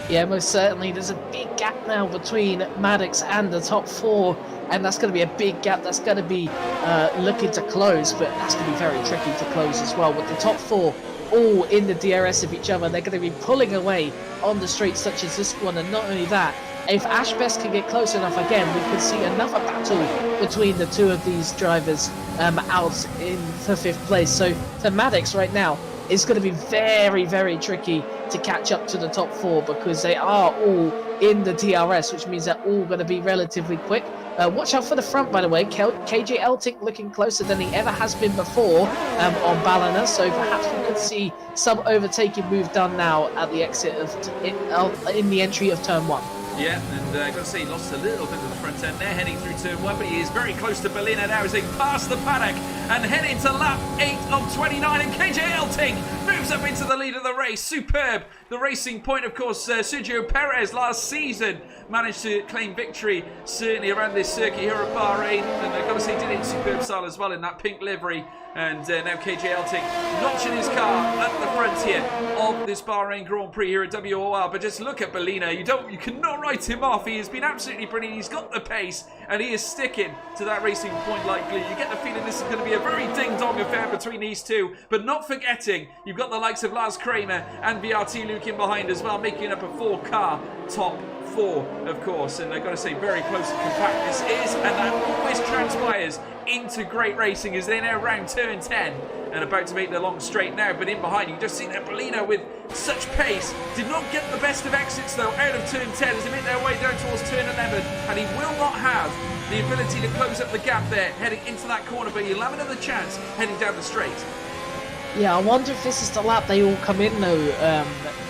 Yeah, most certainly. There's a big gap now between Maddox and the top 4, and that's going to be a big gap that's going to be looking to close, but that's going to be very tricky to close as well. With the top 4 all in the DRS of each other, they're going to be pulling away on the straights such as this one, and not only that, if Ashbest can get close enough again, we could see another battle between the two of these drivers out in the 5th place. So for Maddox right now, it's going to be very, very tricky to catch up to the top 4 because they are all in the DRS, which means they're all going to be relatively quick. Watch out for the front, by the way. KJ Elting looking closer than he ever has been before on Ballina, so perhaps we could see some overtaking move done now at the exit of in the entry of turn 1. Yeah, and I've got to say, he lost a little bit of the front end there, heading through turn 1, but he is very close to Bellina now as they pass the paddock and head into lap 8 of 29, and KJ Elting moves up into the lead of the race. Superb. The racing point, of course, Sergio Perez last season managed to claim victory, certainly around this circuit here at Bahrain, and I've got to say, did it in superb style as well in that pink livery. And now KJ Elting notching his car at the front here of this Bahrain Grand Prix here at WOR. But just look at Bellina. You cannot write him off. He has been absolutely brilliant. He's got the pace and he is sticking to that racing point like glue. You get the feeling this is going to be a very ding-dong affair between these two. But not forgetting, you've got the likes of Lars Kramer and VRT Luke in behind as well, making up a 4-car top 4, of course, and I've got to say, very close and compact this is, and that always transpires into great racing as they're now around turn 10 and about to make the long straight now. But in behind, you can just see that Bellina with such pace did not get the best of exits though out of turn 10 as they make their way down towards turn 11, and he will not have the ability to close up the gap there heading into that corner, but he'll have another chance heading down the straight. Yeah, I wonder if this is the lap they all come in though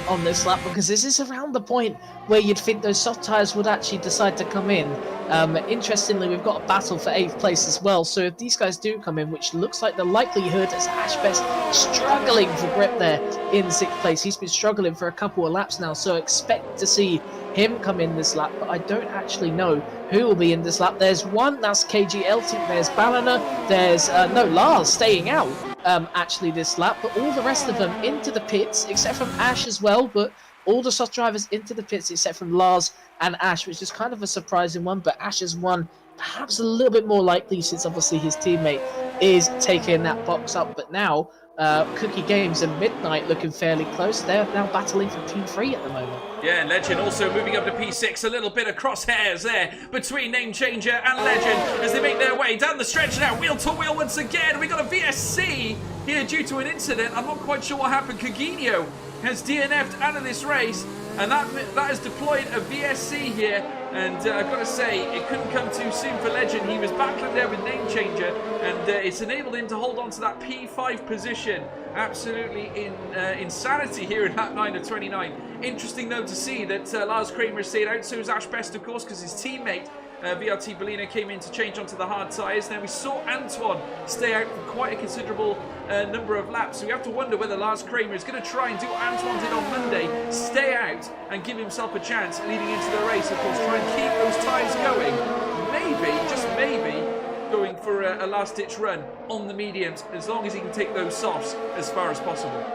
on this lap, because this is around the point where you'd think those soft tyres would actually decide to come in. Interestingly, we've got a battle for 8th place as well, so if these guys do come in, which looks like the likelihood, as Ashbest struggling for grip there in 6th place. He's been struggling for a couple of laps now, so expect to see him come in this lap, but I don't actually know who will be in this lap. There's one, that's KG Elting, there's Ballina, there's Lars staying out actually this lap, but all the rest of them into the pits except from Ash as well. But all the soft drivers into the pits except from Lars and Ash, which is kind of a surprising one, but Ash's one perhaps a little bit more likely since obviously his teammate is taking that box up. But now Cookie Games and Midnight looking fairly close. They're now battling for P3 at the moment. Yeah, and Legend also moving up to P6. A little bit of crosshairs there between Name Changer and Legend as they make their way down the stretch now, wheel to wheel once again. We got a VSC here due to an incident. I'm not quite sure what happened. Coginio has DNF'd out of this race, and that has deployed a VSC here. And I've got to say, it couldn't come too soon for Legend. He was battling there with Name Changer, and it's enabled him to hold on to that P5 position. Absolutely insanity here in lap 9 of 29. Interesting though to see that Lars Kramer stayed out, so was Ash Best of course, because his teammate VRT Bellina came in to change onto the hard tyres. Now we saw Antoine stay out for quite a considerable number of laps, so we have to wonder whether Lars Kramer is going to try and do what Antoine did on Monday, stay out and give himself a chance leading into the race, of course, try and keep those tyres going, maybe, just maybe, going for a last-ditch run on the mediums, as long as he can take those softs as far as possible.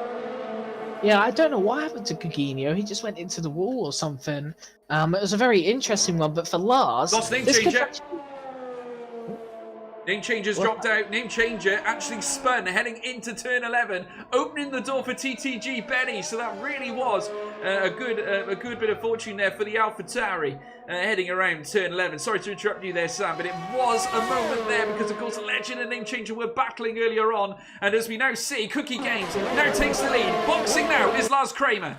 Yeah, I don't know what happened to Coginio. He just went into the wall or something. It was a very interesting one, but for Lars... Lost Name Changer. Name Changer's dropped out. Name Changer actually spun heading into turn 11, opening the door for TTG Benny. So that really was a good bit of fortune there for the AlphaTauri heading around turn 11. Sorry to interrupt you there, Sam, but it was a moment there because, of course, Legend and Name Changer were battling earlier on. And as we now see, Cookie Games now takes the lead. Boxing now is Lars Kramer.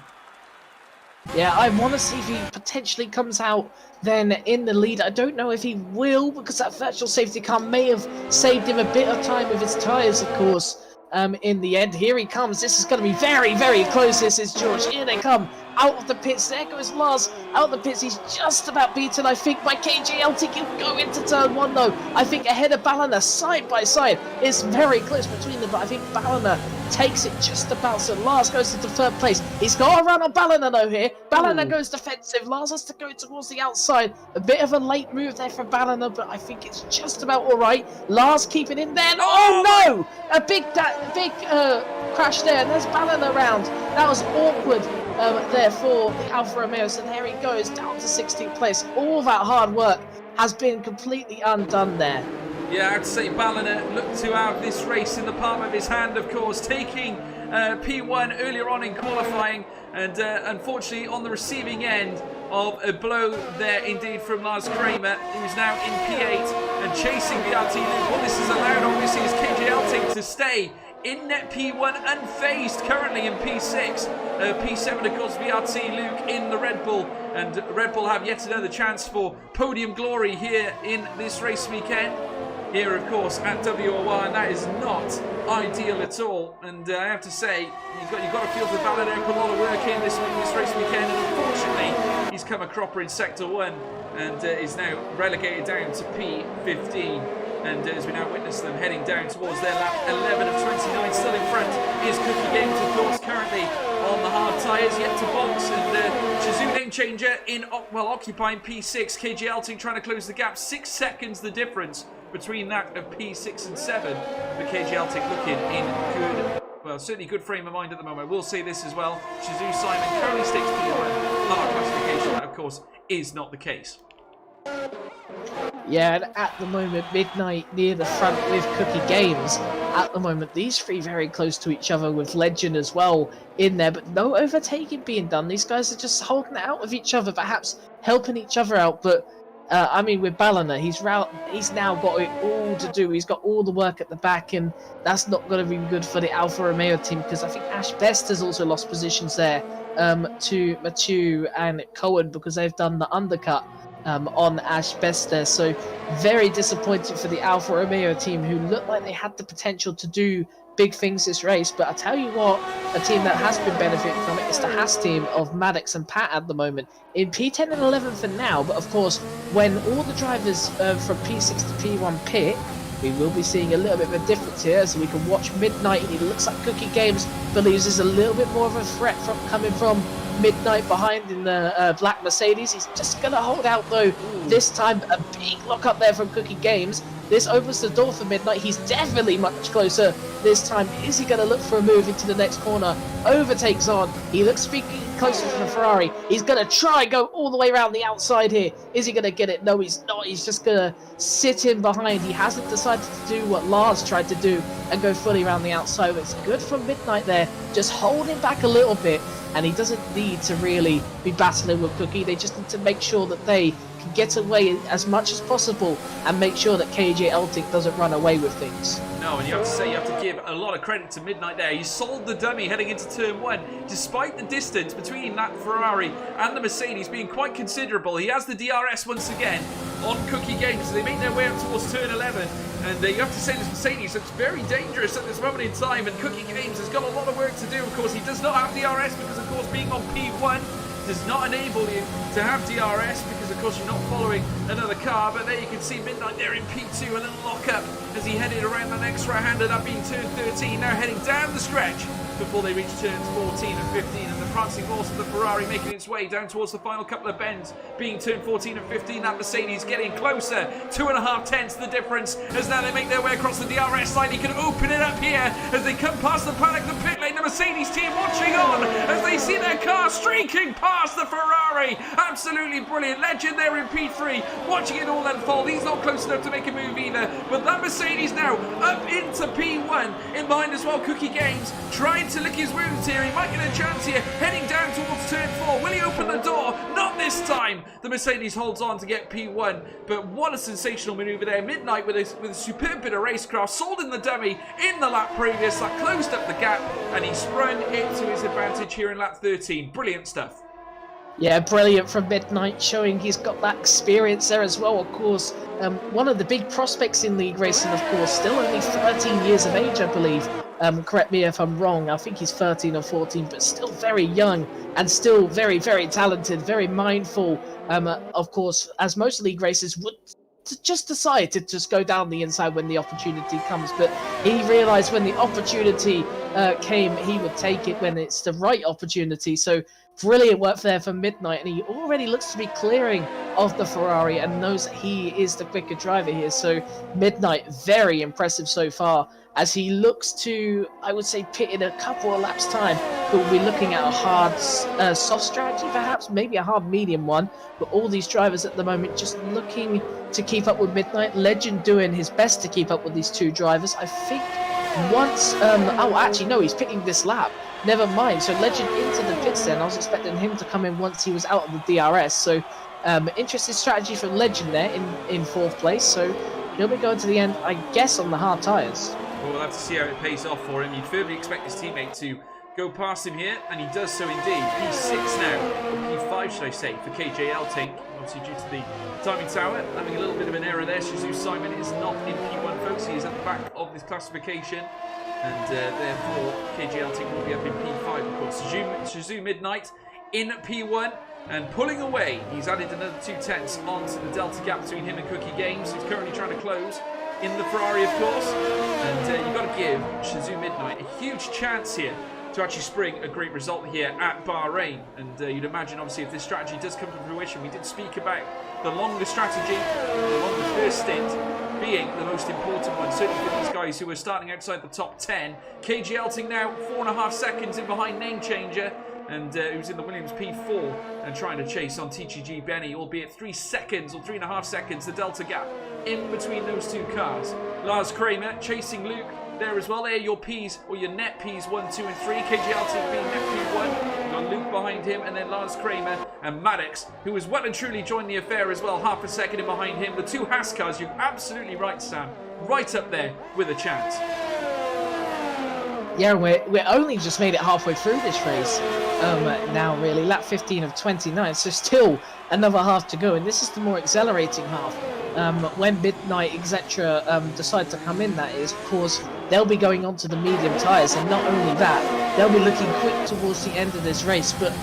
Yeah, I want to see if he potentially comes out then in the lead. I don't know if he will, because that virtual safety car may have saved him a bit of time with his tyres, of course. In the end, here he comes. This is going to be very, very close. This is George. Here they come out of the pits. There goes Lars out of the pits. He's just about beaten, I think, by KJLT. He'll go into turn 1, though. I think ahead of Ballina, side by side. It's very close between them, but I think Ballina takes it just about. So Lars goes into 3rd place. He's got a run on Ballina, though, here. Ballina goes defensive. Lars has to go towards the outside. A bit of a late move there for Ballina, but I think it's just about all right. Lars keeping in there. Oh, no! A big crash there, and there's Ballina around. That was awkward there for the Alfa Romeo. So there he goes, down to 16th place. All that hard work has been completely undone there. Yeah, I'd say Ballina looked to have this race in the palm of his hand, of course, taking P1 earlier on in qualifying, and unfortunately on the receiving end of a blow there indeed from Lars Kramer, who's now in P8 and chasing VRT Luke. What this has allowed obviously is KJ Elting to stay in net P1 unfazed, currently in P6. P7 of course VRT Luke in the Red Bull, and Red Bull have yet another chance for podium glory here in this race weekend. Here, of course, at WOR, and that is not ideal at all. And I have to say, you've got to feel for Ballina put a lot of work in this race weekend, and unfortunately, he's come a cropper in Sector 1 and is now relegated down to P15. And as we now witness them heading down towards their lap 11 of 29, still in front is Cookie Games, of course, currently on the hard tyres, yet to box, and Shazoo Name Changer in, well, occupying P6. KJ Elting trying to close the gap, 6 seconds the difference between that of P6 and 7. But KJ Elting looking in good, well, certainly good frame of mind at the moment. We'll say this as well. Shazoo Simon currently sticks P1. Hard classification, that of course is not the case. Yeah, and at the moment, Midnight near the front with Cookie Games. At the moment, these three very close to each other with Legend as well in there, but no overtaking being done. These guys are just holding it out with each other, perhaps helping each other out, but I mean, with Ballina, he's now got it all to do. He's got all the work at the back, and that's not going to be good for the Alfa Romeo team, because I think Ash Best has also lost positions there to Mathieu and Cohen, because they've done the undercut on Ash Best there. So very disappointing for the Alfa Romeo team, who looked like they had the potential to do big things this race. But I tell you what, a team that has been benefiting from it is the Haas team of Maddox and Pat at the moment in P10 and 11 for now. But of course, when all the drivers from P6 to P1 pit, we will be seeing a little bit of a difference here, so we can watch Midnight. It looks like Cookie Games believes there's a little bit more of a threat coming from Midnight behind in the black Mercedes. He's just going to hold out though. This time a big lock up there from Cookie Games. This opens the door for Midnight. He's definitely much closer this time. Is he going to look for a move into the next corner? Overtakes on. He looks speaking closer to the Ferrari. He's going to try and go all the way around the outside here. Is he going to get it? No, he's not. He's just going to sit in behind. He hasn't decided to do what Lars tried to do and go fully around the outside. It's good from Midnight there. Just holding back a little bit. And he doesn't need to really be battling with Cookie. They just need to make sure that they can get away as much as possible and make sure that KJ Elting doesn't run away with things. No, and you have to say, you have to give a lot of credit to Midnight there. He sold the dummy heading into turn 1, despite the distance between that Ferrari and the Mercedes being quite considerable. He has the DRS once again on Cookie Games, so they make their way up towards turn 11. And you have to say this Mercedes looks very dangerous at this moment in time, and Cookie Games has got a lot of work to do. Of course, he does not have DRS because, of course, being on P1 does not enable you to have DRS because, of course, you're not following another car. But there you can see Midnight there in P2, a little lock-up as he headed around the next right-hander, that being turn 13, now heading down the stretch before they reach turns 14 and 15, and the prancing horse of the Ferrari making its way down towards the final couple of bends, being turn 14 and 15. That Mercedes getting closer, 2.5 tenths the difference, as now they make their way across the DRS line. He can open it up here as they come past the paddock, the pit lane. The Mercedes team watching on as they see their car streaking past the Ferrari. Absolutely brilliant. Legend there in P3, watching it all unfold. He's not close enough to make a move either, but that Mercedes now up into P1 in behind as well. Cookie Games trying to lick his wounds here. He might get a chance here, heading down towards turn 4. Will he open the door? Not this time. The Mercedes holds on to get P1, but what a sensational maneuver there. Midnight with a superb bit of racecraft, sold in the dummy in the lap previous. That closed up the gap, and he sprung it to his advantage here in lap 13. Brilliant stuff. Yeah, brilliant from Midnight, showing he's got that experience there as well, of course. One of the big prospects in league racing, of course, still only 13 years of age, I believe. Correct me if I'm wrong, I think he's 13 or 14, but still very young and still very, very talented, very mindful, of course, as most league racers would just decide to just go down the inside when the opportunity comes. But he realised when the opportunity came, he would take it when it's the right opportunity. So Brilliant work there for Midnight, and he already looks to be clearing of the Ferrari and knows that he is the quicker driver here. So Midnight, very impressive so far, as he looks to, I would say, pit in a couple of laps time, but we'll be looking at a hard soft strategy perhaps, maybe a hard medium one, but all these drivers at the moment just looking to keep up with Midnight. Legend doing his best to keep up with these two drivers. I think once, oh actually no, he's picking this lap. Never mind. So Legend into the pits then. I was expecting him to come in once he was out of the DRS. So interesting strategy from Legend there in 4th place. So he'll be going to the end, I guess, on the hard tyres. Well, we'll have to see how it pays off for him. You'd firmly expect his teammate to go past him here, and he does so indeed. P6 now, or P5 should I say, for KJL Tink. Obviously due to the timing tower, having a little bit of an error there. Shazoo Simon is not in P1, folks. He is at the back of this classification. And therefore, KJL Tink will be up in P5, of course. Shazoo Midnight in P1 and pulling away. He's added another 2/10 onto the delta gap between him and Cookie Games, who's currently trying to close in the Ferrari, of course. And you've got to give Shazoo Midnight a huge chance here to actually spring a great result here at Bahrain. And you'd imagine, obviously, if this strategy does come to fruition, we did speak about the longer strategy, the longer first stint, being the most important one, certainly for these guys who are starting outside the top 10. KG Elting now 4.5 seconds in behind Name Changer, and who's in the Williams P4 and trying to chase on TGG Benny, albeit 3 seconds or 3.5 seconds, the delta gap in between those two cars. Lars Kramer chasing Luke there as well. There your P's, or your net P's 1, 2 and 3. KG Elting being net P1. You've got Luke behind him, and then Lars Kramer and Maddox, who has well and truly joined the affair as well, 0.5 second in behind him. The two Haas cars, you're absolutely right, Sam, right up there with a chance. Yeah, we're only just made it halfway through this race now, really. Lap 15 of 29, so still another half to go, and this is the more accelerating half. When Midnight, etc. Decide to come in, that is, of course, they'll be going on to the medium tyres, and not only that, they'll be looking quick towards the end of this race. But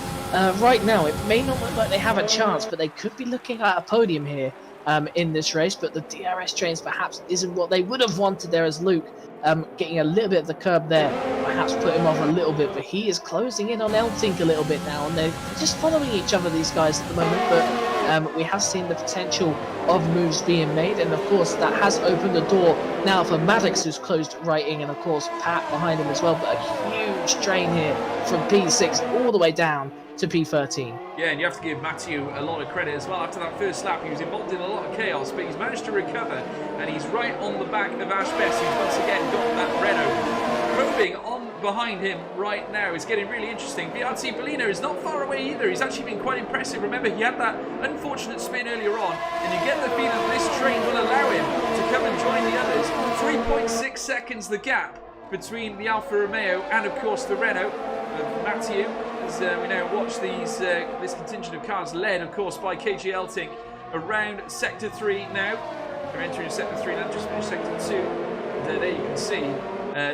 right now, it may not look like they have a chance, but they could be looking at a podium here in this race. But the DRS trains perhaps isn't what they would have wanted there, as Luke getting a little bit of the curb there, perhaps put him off a little bit, but he is closing in on Eltink a little bit now, and they're just following each other, these guys, at the moment. But we have seen the potential of moves being made, and of course that has opened the door now for Maddox, who's closed right in, and of course Pat behind him as well. But a huge drain here from P6 all the way down to P13. Yeah, and you have to give Matthew a lot of credit as well. After that first lap, he was involved in a lot of chaos, but he's managed to recover, and he's right on the back of Ash Best, who's once again got that Renault. Probing on behind him right now is getting really interesting. VRT Bellino is not far away either. He's actually been quite impressive. Remember, he had that unfortunate spin earlier on, and you get the feeling that this train will allow him to come and join the others. 3.6 seconds the gap between the Alfa Romeo and, of course, the Renault of Matthew. As we now watch these this contingent of cars led, of course, by KG Elting around Sector 3 now. They're entering Sector 3 now, just finished Sector 2. And, there you can see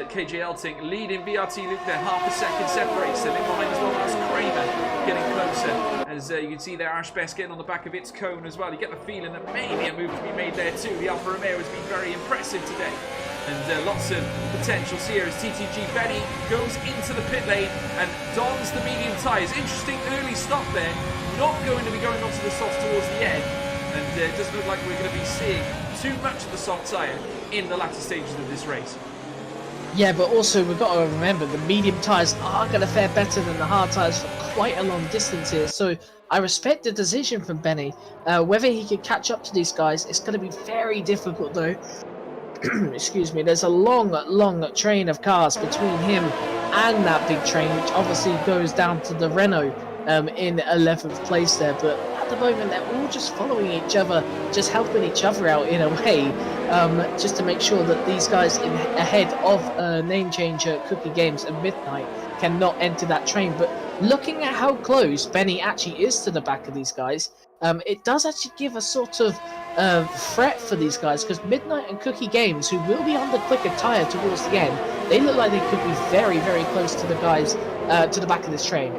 KG Elting leading VRT Luke there, 0.5 second separates them. In behind as well, that's Kramer getting closer. As you can see there, Ash Best getting on the back of its cone as well. You get the feeling that maybe a move to be made there too. The Alfa Romeo has been very impressive today. And lots of potentials here as TTG Benny goes into the pit lane and dons the medium tyres. Interesting early stop there. Not going to be going onto the softs towards the end. And it doesn't look like we're going to be seeing too much of the soft tyre in the latter stages of this race. Yeah, but also we've got to remember the medium tyres are going to fare better than the hard tyres for quite a long distance here. So I respect the decision from Benny. Whether he can catch up to these guys, it's going to be very difficult though. Excuse me, there's a long train of cars between him and that big train, which obviously goes down to the Renault in 11th place there. But at the moment, they're all just following each other, just helping each other out in a way, just to make sure that these guys ahead of Name Changer, Cookie Games and Midnight cannot enter that train. But looking at how close Benny actually is to the back of these guys, it does actually give a sort of threat for these guys, because Midnight and Cookie Games, who will be on the quicker tyre towards the end, they look like they could be very close to the guys to the back of this train.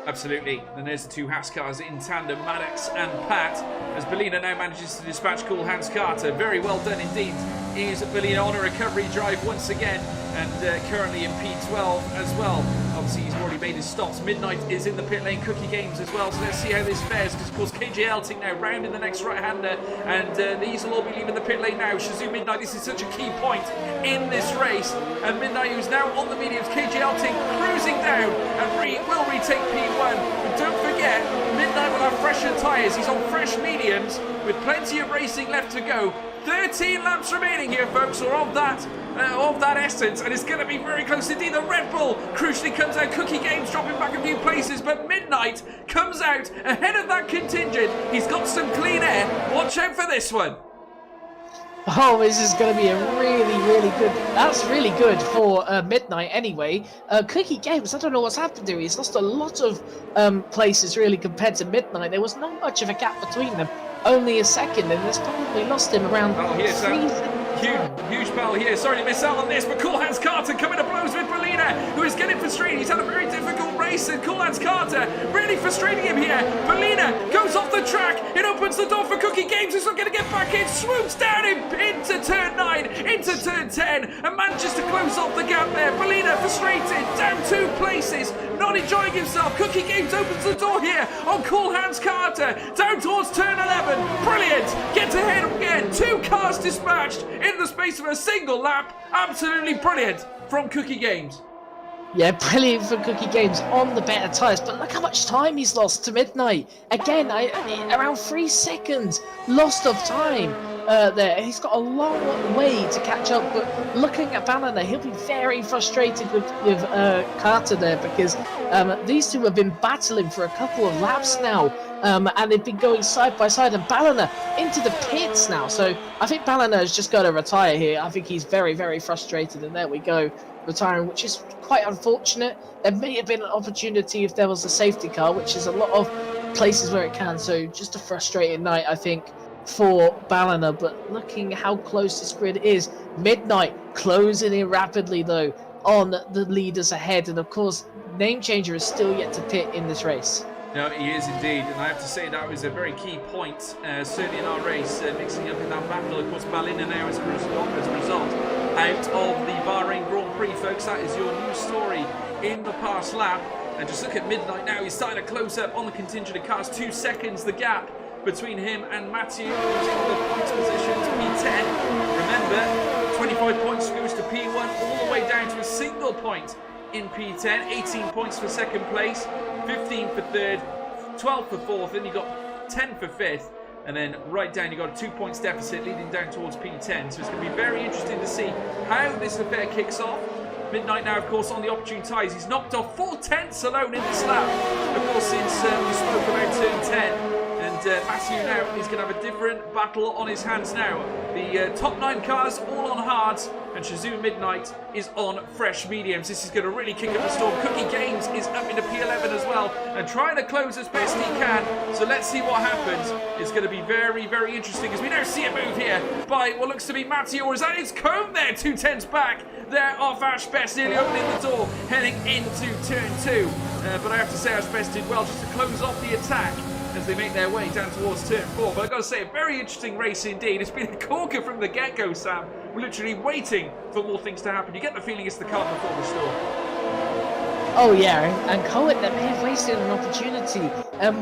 Absolutely. And there's the two Haas cars in tandem, Maddox and Pat, as Bellina now manages to dispatch Cool Hans Carter. Very well done indeed. Is Bellina on a recovery drive once again, and currently in P12 as well. obviously he's already made his stops. Midnight is in the pit lane, Cookie Games as well, so let's see how this fares, because of course KJ Elting now round in the next right-hander, and these will all be leaving the pit lane now. Shazoo Midnight, this is such a key point in this race, and Midnight, who's now on the mediums, KJ Elting cruising down, and will retake P1, but don't forget, Midnight will have fresher tyres. He's on fresh mediums with plenty of racing left to go. 13 laps remaining here, folks, or of that essence, and it's going to be very close indeed. The Red Bull crucially comes out. Cookie Games dropping back a few places, but Midnight comes out ahead of that contingent. He's got some clean air. Watch out for this one. Oh, this is going to be a really good... That's really good for Midnight anyway. Cookie Games, I don't know what's happened to him. He's lost a lot of places really compared to Midnight. There was not much of a gap between them. Only a second, and it's probably lost him around huge battle here. Sorry to miss out on this, but Cool Hands Carter coming to blows with Belina, who is getting frustrated. He's had a very difficult race, and Cool Hands Carter really frustrating him here. Belina goes off the track. It opens the door for Cookie Games, who's not going to get back in. Swoops down into turn 9, into turn 10, and manages to close off the gap there. Belina frustrated, down 2 places, not enjoying himself. Cookie Games opens the door here on Cool Hands Carter, down towards turn 11. Brilliant! Gets ahead again. 2 cars dispatched in the space of a single lap. Absolutely brilliant from Cookie Games. Yeah, brilliant for Cookie Games on the better tyres, but look how much time he's lost to Midnight. Again, around 3 seconds lost of time there. He's got a long way to catch up, but looking at Banana, he'll be very frustrated with Carter there, because these two have been battling for a couple of laps now, and they've been going side by side, and Ballina into the pits now. So I think Ballina has just got to retire here. I think he's very frustrated, and there we go, retiring, which is quite unfortunate. There may have been an opportunity if there was a safety car, which is a lot of places where it can. So just a frustrating night, I think, for Ballina. But looking how close this grid is, Midnight closing in rapidly though on the leaders ahead, and of course Name Changer is still yet to pit in this race. No, he is indeed, and I have to say that was a very key point, certainly in our race, mixing up in that battle. Of course, Ballina now as a result out of the Bahrain Grand Prix, folks. That is your new story in the past lap. And just look at Midnight now. He's starting to close up on the contingent of cars. 2 seconds, the gap between him and Matthew, who's in the points position to P10. Remember, 25 points goes to P1, all the way down to a single point in P10. 18 points for second place, 15 for third, 12 for fourth, then you got 10 for fifth, and then right down you got a 2 points deficit leading down towards P10. So it's going to be very interesting to see how this affair kicks off. Midnight now, of course, on the opportune tyres. He's knocked off 4 tenths alone in this lap, of course, since we spoke about turn 10. And Matthew now is going to have a different battle on his hands now. The top 9 cars all on hards, and Shazoo Midnight is on fresh mediums. This is going to really kick up the storm. Cookie Games is up into P11 as well, and trying to close as best he can. So let's see what happens. It's going to be very interesting, as we now see a move here by what looks to be Matthew, or is that his Comb there? 2 tenths back there off Ash Best, nearly opening the door, heading into turn 2. But I have to say Ash Best did well just to close off the attack as they make their way down towards turn 4. But I've got to say, a very interesting race indeed. It's been a corker from the get-go, Sam. We're literally waiting for more things to happen. You get the feeling it's the cart before the storm. Oh yeah, and Cohen, they may have wasted an opportunity.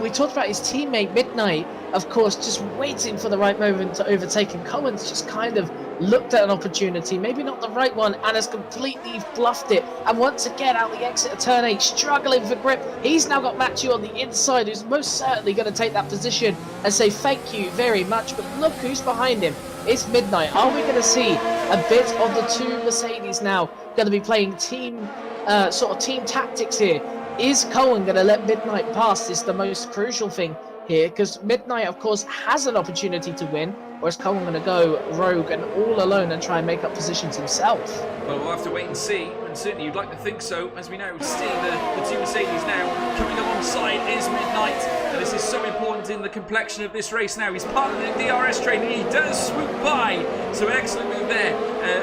We talked about his teammate Midnight, of course, just waiting for the right moment to overtake, and Cohen's just kind of looked at an opportunity, maybe not the right one, and has completely bluffed it. And once again, out the exit of turn 8, struggling for grip. He's now got Matthew on the inside, who's most certainly going to take that position and say thank you very much. But look who's behind him. It's Midnight. Are we going to see a bit of the 2 Mercedes now going to be playing team tactics here? Is Cohen going to let Midnight pass? Is the most crucial thing here, because Midnight, of course, has an opportunity to win, or is Cohen going to go rogue and all alone and try and make up positions himself? Well, we'll have to wait and see, and certainly you'd like to think so, as we now see the 2 Mercedes now coming alongside is Midnight, and this is so important in the complexion of this race now. He's part of the DRS train, and he does swoop by, so an excellent move there,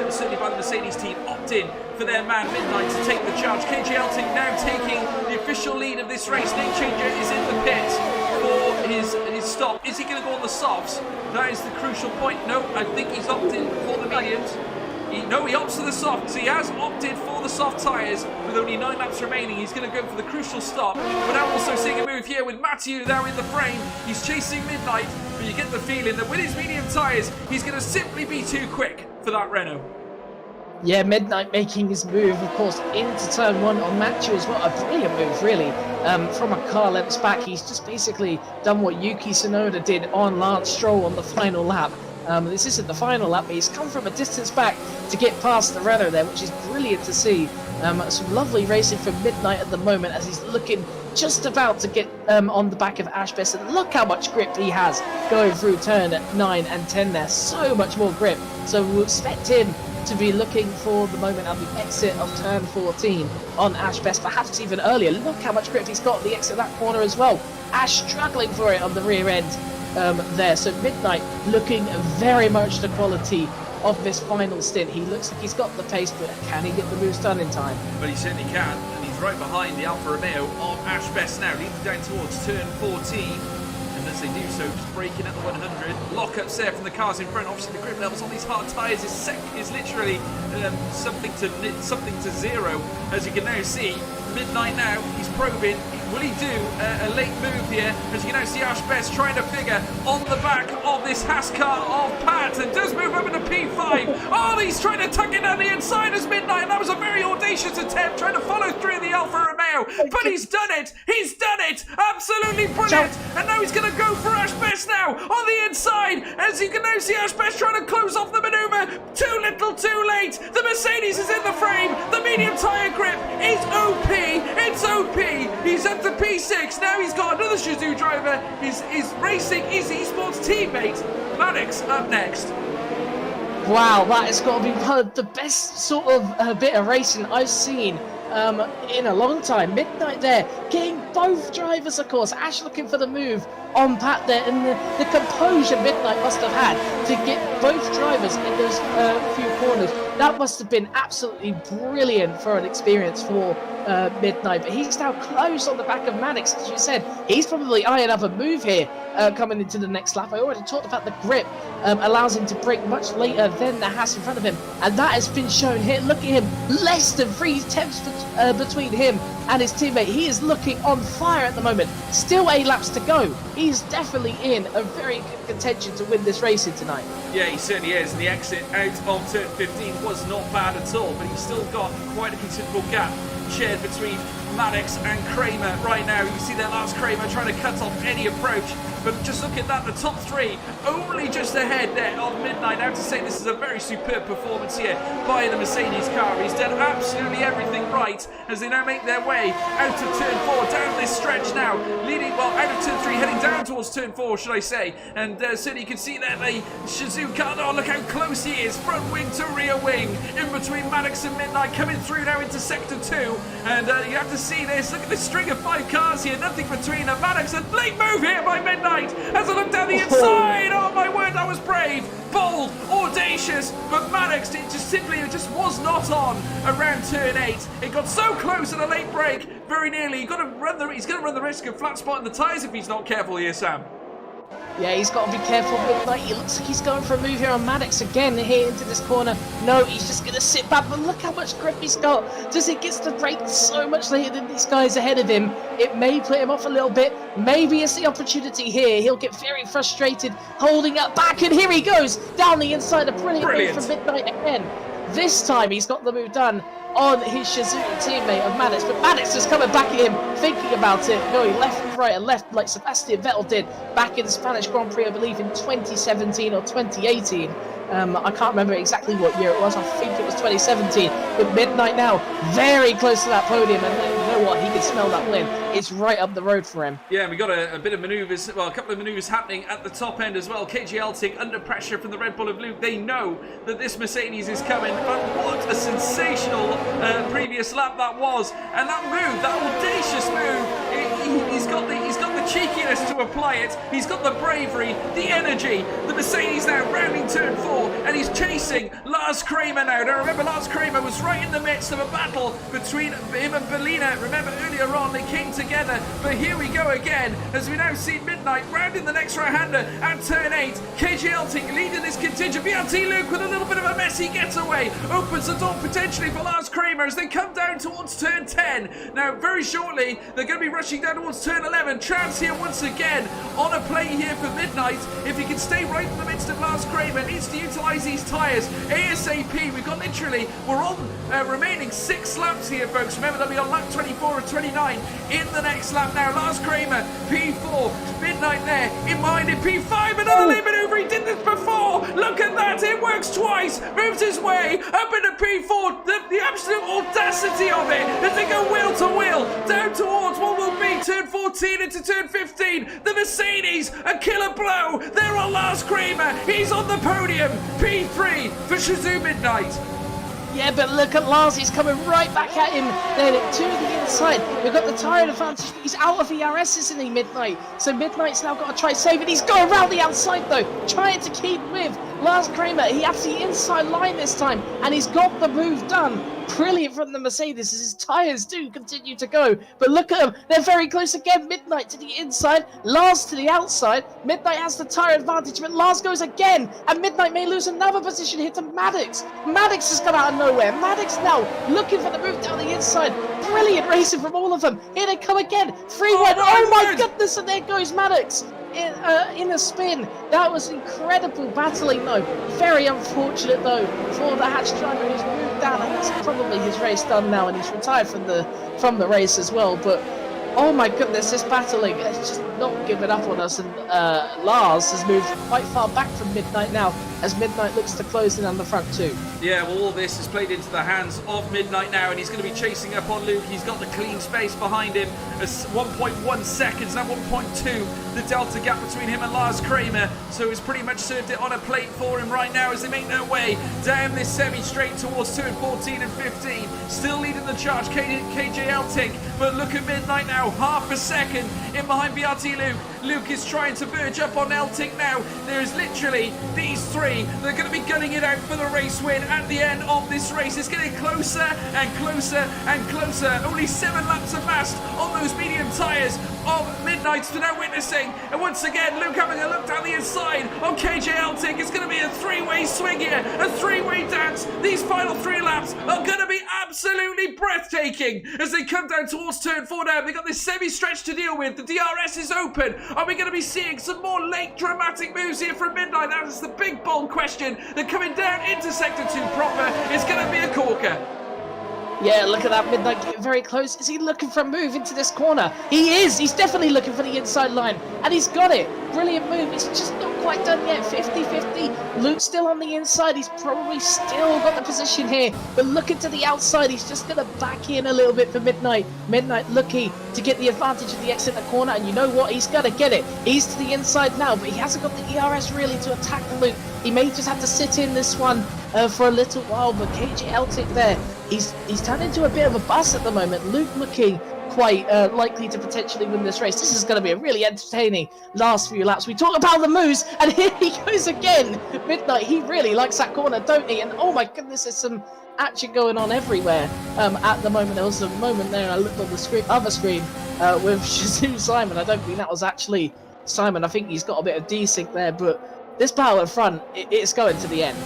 certainly by the Mercedes team, opt in for their man Midnight to take the charge. KJ Elting now taking the official lead of this race. Name Changer is in the pit for his stop. Is he going to go on the softs? That is the crucial point. No, I think he's opted for the mediums. No, he opts for the softs. He has opted for the soft tyres with only 9 laps remaining. He's going to go for the crucial stop. We're now also seeing a move here with Matthew now in the frame. He's chasing Midnight, but you get the feeling that with his medium tyres, he's going to simply be too quick for that Renault. Yeah, Midnight making his move, of course, into turn 1 on Matthew as well. A brilliant move, really. From a car lengths back, he's just basically done what Yuki Tsunoda did on Lance Stroll on the final lap. This isn't the final lap, but he's come from a distance back to get past the Renault there, which is brilliant to see. Some lovely racing from Midnight at the moment as he's looking just about to get on the back of Ash Best. And look how much grip he has going through turn 9 and 10 there. So much more grip. So we'll expect him to be looking for the moment at the exit of turn 14 on Ash Best, perhaps even earlier. Look how much grip he's got at the exit of that corner as well. Ash struggling for it on the rear end there. So Midnight looking very much the quality of this final stint. He looks like he's got the pace, but can he get the moves done in time? But he certainly can, and he's right behind the Alfa Romeo on Ash Best now, leading down towards turn 14. And as they do so, just braking at the 100. Lockups there from the cars in front. Obviously, the grip levels on these hard tyres is literally something to zero, as you can now see. Midnight now, he's probing. Will he do a late move here? As you can now see Ash Best trying to figure on the back of this Haas car of Pat, and does move over to P5. Oh, he's trying to tuck it down the inside as Midnight. That was a very audacious attempt, trying to follow through the Alfa Romeo. But he's done it. He's done it. Absolutely brilliant. And now he's going to go for Ash Best now on the inside. As you can now see Ash Best trying to close off the maneuver. Too little, too late. The Mercedes is in the frame. The medium tyre grip is OP. It's OP. He's at the P6. Now he's got another Shizou driver. He's racing his esports teammate. Maddox up next. Wow, that has got to be one of the best sort of bit of racing I've seen in a long time. Midnight there, getting both drivers, of course. Ash looking for the move on Pat there, and the composure Midnight must have had to get both drivers in those few corners. That must have been absolutely brilliant for an experience for Midnight. But he's now close on the back of Maddox, as you said. He's probably eyeing up a move here coming into the next lap. I already talked about the grip allows him to brake much later than the Haas in front of him, and that has been shown here. Look at him, less than 3 tenths between him and his teammate. He is looking on fire at the moment. Still 8 laps to go. He's definitely in a very good contention to win this racing tonight. Yeah, he certainly is, and the exit out of turn 15 was not bad at all, but he's still got quite a considerable gap shared between Maddox and Kramer right now. You see that last Kramer trying to cut off any approach, but just look at that, the top 3 only just ahead there of Midnight. I have to say this is a very superb performance here by the Mercedes car. He's done absolutely everything right as they now make their way out of turn 4, down this stretch now, leading, well, out of turn 3, heading down towards turn 4, should I say. And certainly you can see there the Shizou car. Oh, look how close he is, front wing to rear wing, in between Maddox and Midnight, coming through now into sector 2. And you have to see this, look at this string of 5 cars here, nothing between them. Maddox, a late move here by Midnight as I look down the inside. Oh my word, that was brave, bold, audacious, but Maddox, it just was not on around turn 8. It got so close at a late break, very nearly. He's going to run the risk of flat spotting the tyres if he's not careful here, Sam. Yeah, he's got to be careful. Midnight, he looks like he's going for a move here on Maddox again here into this corner. No, he's just going to sit back, but look how much grip he's got. Does he get to brake so much later than these guys ahead of him? It may put him off a little bit. Maybe it's the opportunity here. He'll get very frustrated, holding up back, and here he goes down the inside. A brilliant move from Midnight again. This time he's got the move done on his Shizou teammate of Maddox, but Maddox is coming back at him, thinking about it, going left and right and left like Sebastian Vettel did back in the Spanish Grand Prix, I believe in 2017 or 2018. I can't remember exactly what year it was. I think it was 2017. But Midnight now very close to that podium, and you know what? He can smell that win. It's right up the road for him. Yeah, we got a bit of manoeuvres, well, a couple of manoeuvres happening at the top end as well. KG Elting under pressure from the Red Bull of Luke. They know that this Mercedes is coming, and what a sensational previous glorious lap that was. And that move, that audacious move, he's got the cheekiness to apply it. He's got the bravery, the energy. The Mercedes now rounding turn 4, and he's chasing Lars Kramer now. Now remember, Lars Kramer was right in the midst of a battle between him and Bellina. Remember earlier on they came together, but here we go again as we now see Midnight rounding the next right-hander at turn 8. KJ Elting leading this contingent. BRT Luke with a little bit of a messy getaway opens the door potentially for Lars Kramer as they come down towards turn 10. Now very shortly they're going to be rushing down towards turn 11. Chance here once again on a play here for Midnight. If he can stay right in the midst of Lars Kramer, needs to utilise these tyres ASAP. We've got literally, we're on remaining 6 laps here, folks. Remember, they'll be on lap 24 and 29 in the next lap now. Lars Kramer, P4, Midnight there in behind him, P5, another lane maneuver. He did this before. Look at that, it works twice. Moves his way up into P4. The absolute audacity of it as they go wheel to wheel down towards what will be turn 14 into turn 15. The Mercedes, a killer blow. They're on Lars Kramer. He's on the podium. P3 for Shazoo Midnight. Yeah, but look at Lars, he's coming right back at him then to the inside. We've got the tyre advantage. He's out of ERS, isn't he, Midnight? So Midnight's now got to try save it. He's going around the outside though, trying to keep with Lars Kramer. He has the inside line this time, and he's got the move done. Brilliant from the Mercedes as his tyres do continue to go. But look at them, they're very close again. Midnight to the inside, Lars to the outside. Midnight has the tyre advantage, but Lars goes again, and Midnight may lose another position here to Maddox. Maddox has come out of nowhere. Maddox now looking for the move down the inside. Brilliant racing from all of them. Here they come again. 3-1. Oh my goodness, and there goes Maddox. In a spin. That was incredible battling though. Very unfortunate though for the Hatch driver who's moved down, and that's probably his race done now, and he's retired from the race as well. But oh my goodness, this battling has just not given up on us, and Lars has moved quite far back from Midnight now as Midnight looks to close in on the front too. Yeah, well, all this is played into the hands of Midnight now, and he's going to be chasing up on Luke. He's got the clean space behind him. As 1.1 seconds, now 1.2, the delta gap between him and Lars Kramer. So he's pretty much served it on a plate for him right now as they make their way down this semi-straight towards turn 14 and 15. Still leading the charge, KJ Elting, but look at Midnight now, half a second in behind BRT Luke. Luke is trying to verge up on Elting now. There is literally these three. They're going to be gunning it out for the race win at the end of this race. It's getting closer and closer and closer. Only 7 laps have passed on those medium tyres of Midnight to now witnessing. And once again, Luke having a look down the inside on KJ Elting. It's going to be a 3-way swing here, a 3-way dance. These final 3 laps are going to be absolutely breathtaking as they come down towards turn 4 now. They've got this semi-stretch to deal with. The DRS is open. Are we going to be seeing some more late dramatic moves here from Midnight? That is the big bold question. They're coming down into sector 2 proper. It's going to be a corker. Yeah, look at that, Midnight getting very close. Is he looking for a move into this corner? He is! He's definitely looking for the inside line. And he's got it. Brilliant move. It's just not quite done yet. 50-50. Luke's still on the inside. He's probably still got the position here. But looking to the outside, he's just going to back in a little bit for Midnight. Midnight looking to get the advantage of the exit in the corner. And you know what? He's going to get it. He's to the inside now, but he hasn't got the ERS really to attack Luke. He may just have to sit in this one for a little while, but KJ Eltic there, he's turned into a bit of a bus at the moment. Luke looking quite likely to potentially win this race. This is going to be a really entertaining last few laps. We talk about the moves, and here he goes again. Midnight, he really likes that corner, don't he? And oh my goodness, there's some action going on everywhere at the moment. There was a moment there, and I looked on the other screen with Shazoo Simon. I don't think that was actually Simon. I think he's got a bit of desync there, but this battle at front, it's going to the end.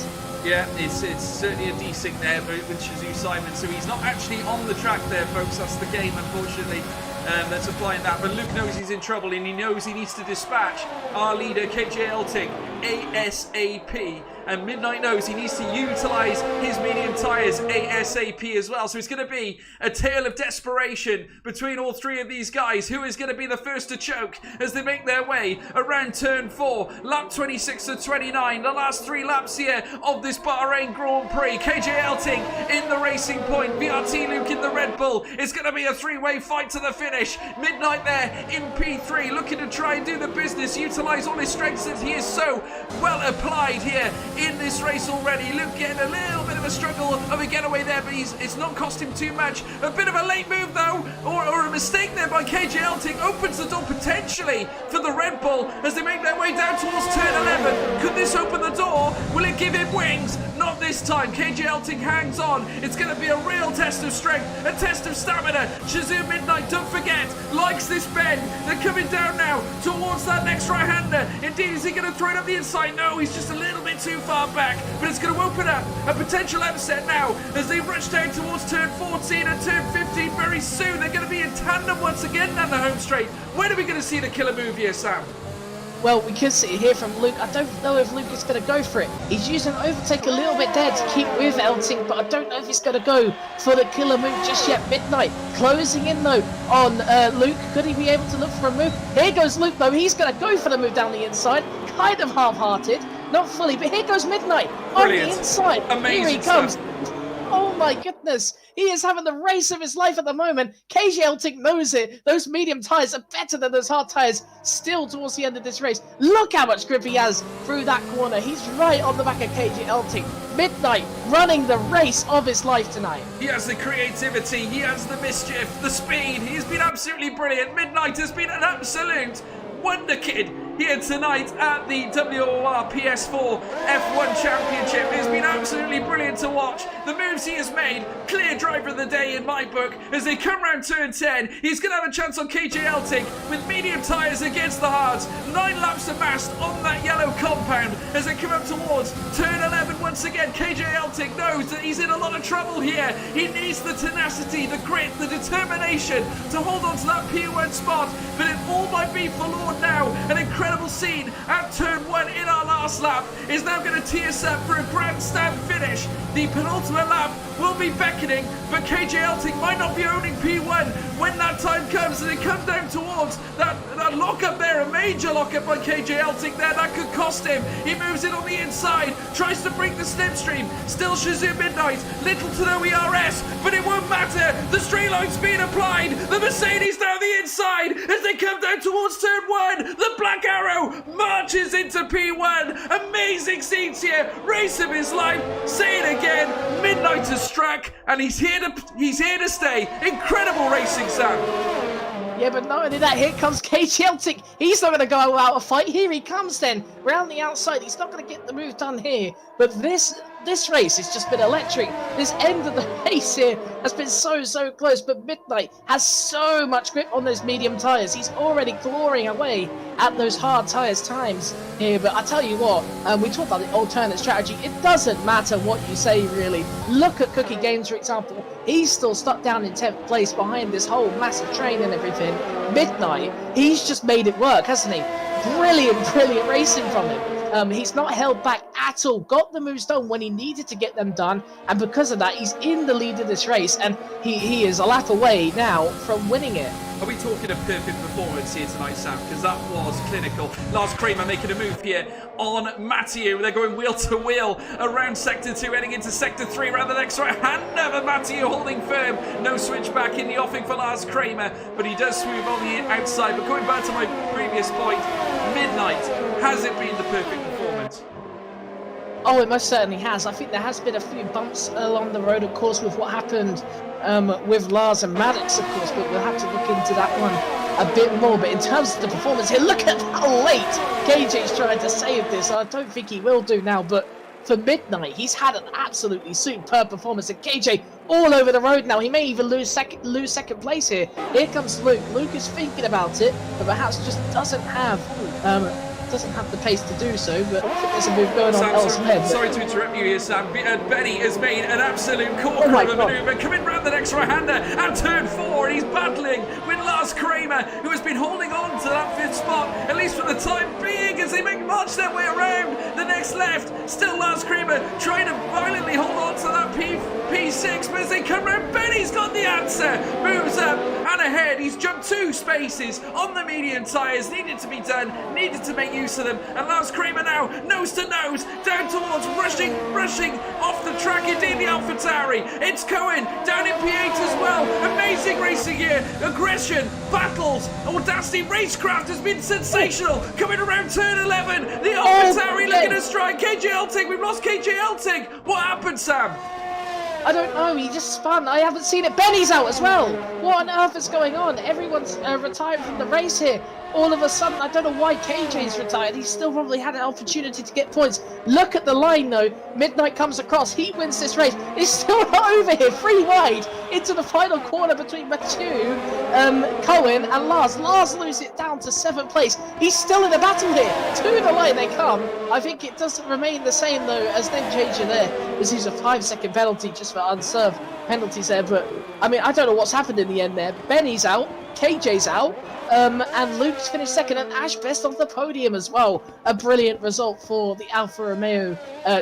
Yeah, it's certainly a desync there with Shazoo Simon, so he's not actually on the track there, folks. That's the game, unfortunately, that's applying that. But Luke knows he's in trouble, and he knows he needs to dispatch our leader, KJ Elting, ASAP. And Midnight knows he needs to utilise his medium tyres ASAP as well. So it's going to be a tale of desperation between all 3 of these guys. Who is going to be the first to choke as they make their way around turn 4, lap 26 to 29. The last 3 laps here of this Bahrain Grand Prix. KJ Elting in the racing point. VRT Luke in the Red Bull. It's going to be a 3-way fight to the finish. Midnight there in P3 looking to try and do the business, utilise all his strengths that he is so well applied here in this race already. Luke getting a little bit of the struggle of a getaway there, but it's not cost him too much. A bit of a late move though, or a mistake there by KJ Elting opens the door potentially for the Red Bull as they make their way down towards turn 11. Could this open the door? Will it give him wings? Not this time. KJ Elting hangs on. It's going to be a real test of strength, a test of stamina. Shazoo Midnight, don't forget, likes this bend. They're coming down now towards that next right-hander. Indeed, is he going to throw it up the inside? No, he's just a little bit too far back, but it's going to open up a potential upset now as they rush down towards turn 14 and turn 15 very soon. They're going to be in tandem once again down the home straight. When are we going to see the killer move here, Sam? Well, we can see here from Luke. I don't know if Luke is going to go for it. He's using overtake a little bit there to keep with Elting, but I don't know if he's going to go for the killer move just yet. Midnight closing in though on Luke. Could he be able to look for a move? Here goes Luke though. He's going to go for the move down the inside. Kind of half-hearted, not fully, but here goes Midnight on the inside. Amazing. Here he comes. Oh my goodness, he is having the race of his life at the moment. KJ Elting knows it. Those medium tyres are better than those hard tyres still towards the end of this race. Look how much grip he has through that corner. He's right on the back of KJ Elting. Midnight running the race of his life tonight. He has the creativity, he has the mischief, the speed. He's been absolutely brilliant. Midnight has been an absolute wonder kid here tonight at the WOR PS4 F1 Championship. It's been absolutely brilliant to watch. The moves he has made, clear driver of the day in my book. As they come round turn 10, he's going to have a chance on KJ Elting with medium tyres against the hards. 9 laps amassed on that yellow compound as they come up towards turn 11 once again. KJ Elting knows that he's in a lot of trouble here. He needs the tenacity, the grit, the determination to hold on to that P1 spot, but it all might be forlorn now. An incredible scene at turn 1 in our last lap is now going to tee us up for a grandstand finish. The penultimate lap will be beckoning, but KJ Elting might not be owning P1 when that time comes, and it comes down towards that lockup there, a major lockup by KJ Elting there. That could cost him. He moves it on the inside, tries to break the slipstream. Still Shazoo Midnight, little to no ERS, but it won't matter. The straight line's being applied. The Mercedes down the inside as they come down towards turn 1. The Black Arrow marches into P1. Amazing scenes here. Race of his life. Say it again. Midnight has struck, and he's here to stay. Incredible racing, Sam. Yeah, but not only that, here comes KJ Elting. He's not going to go out a fight. Here he comes then, round the outside. He's not going to get the move done here. But this race has just been electric. This end of the race here has been so close. But Midnight has so much grip on those medium tyres. He's already clawing away at those hard tyres times here. But I tell you what, we talked about the alternate strategy. It doesn't matter what you say, really. Look at Cookie Games, for example. He's still stuck down in 10th place behind this whole massive train and everything. Midnight, he's just made it work, hasn't he? Brilliant racing from him. He's not held back at all. Got the moves done when he needed to get them done, and because of that, he's in the lead of this race, and he is a lap away now from winning it. Are we talking a perfect performance here tonight, Sam? Because that was clinical. Lars Kramer making a move here on Mathieu. They're going wheel to wheel around Sector 2, heading into Sector 3, around the next right hander, but Mathieu holding firm. No switch back in the offing for Lars Kramer, but he does move on the outside. But going back to my previous point, Midnight, has it been the perfect performance? Oh, it most certainly has. I think there has been a few bumps along the road, of course, with what happened with Lars and Maddox, of course, but we'll have to look into that one a bit more. But in terms of the performance here, look at how late KJ's trying to save this. I don't think he will do now, but for Midnight, he's had an absolutely superb performance, and KJ all over the road now. He may even lose second place here. Here comes Luke. Luke is thinking about it, but perhaps just doesn't have the pace to do so, but I think there's a move going on elsewhere. Sorry to interrupt you here, Sam. Benny has made an absolute corker of a manoeuvre, coming round the next right-hander at turn 4, and he's battling with Lars Kramer, who has been holding on to that 5th spot, at least for the time being, as they march their way around the next left. Still Lars Kramer trying to violently hold on to that P6, but as they come round, Benny's got the answer. Moves up and ahead. He's jumped 2 spaces on the medium tyres. Needed to be done, needed to make use of them, and Lars Kramer now nose to nose down towards rushing off the track. Indeed, the AlphaTauri. It's Cohen down in P8 as well. Amazing racing here. Aggression, battles, audacity. Racecraft has been sensational. Coming around turn 11, the AlphaTauri looking to strike. KJ Elting, we've lost KJ Elting. What happened, Sam? I don't know. He just spun. I haven't seen it. Benny's out as well. What on earth is going on? Everyone's retired from the race here. All of a sudden, I don't know why KJ's retired. He still probably had an opportunity to get points. Look at the line, though. Midnight comes across. He wins this race. He's still not over here. 3 wide into the final corner between Mathieu, Cohen, and Lars. Lars loses it down to 7th place. He's still in the battle here. To the line they come. I think it doesn't remain the same, though, as then changing there. This is a 5-second penalty just for unserved penalties there. But, I mean, I don't know what's happened in the end there. Benny's out. KJ's out. And Luke's finished second, and Ash best off the podium as well. A brilliant result for the Alfa Romeo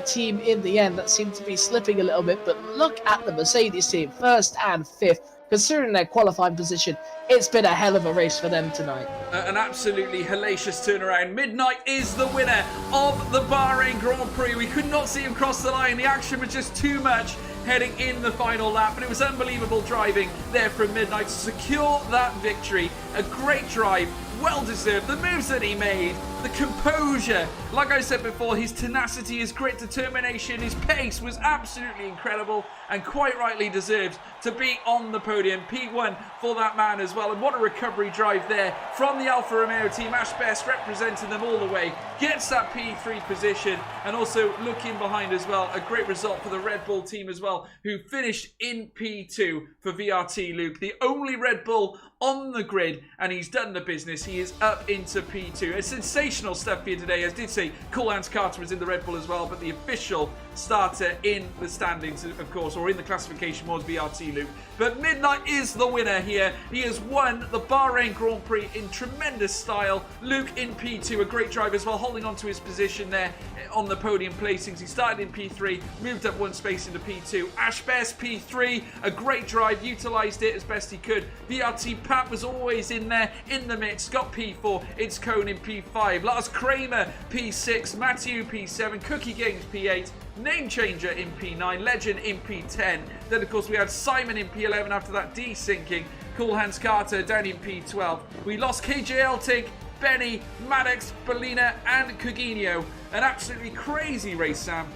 team in the end. That seemed to be slipping a little bit, but look at the Mercedes team, 1st and 5th. Considering their qualifying position, it's been a hell of a race for them tonight. An absolutely hellacious turnaround. Midnight is the winner of the Bahrain Grand Prix. We could not see him cross the line. The action was just too much heading in the final lap, but it was unbelievable driving there from Midnight to secure that victory. A great drive, well deserved. The moves that he made, the composure, like I said before, his tenacity, his grit, determination, his pace was absolutely incredible and quite rightly deserved to be on the podium. P1 for that man as well, and what a recovery drive there from the Alfa Romeo team. Ash Best representing them all the way, gets that P3 position, and also looking behind as well, a great result for the Red Bull team as well, who finished in P2 for VRT Luke, the only Red Bull on the grid, and he's done the business. He is up into P2. A sensational stuff here today. As I did say, Hans Carter was in the Red Bull as well, but the official starter in the standings, of course, or in the classification, was VRT Luke. But Midnight is the winner here. He has won the Bahrain Grand Prix in tremendous style. Luke in P2, a great drive as well, holding on to his position there on the podium placings. He started in P3, moved up 1 space into P2. Ash Best P3, a great drive, utilised it as best he could. VRT Pat was always in there, in the mix, got P4. It's Cohn in P5. Lars Kramer P6, Matthew P7, Cookie Games P8, Name Changer in P9, Legend in P10. Then, of course, we had Simon in P11 after that desyncing. Hans Carter down in P12. We lost KJ Eltig, Benny, Maddox, Bellina, and Coutinho. An absolutely crazy race, Sam.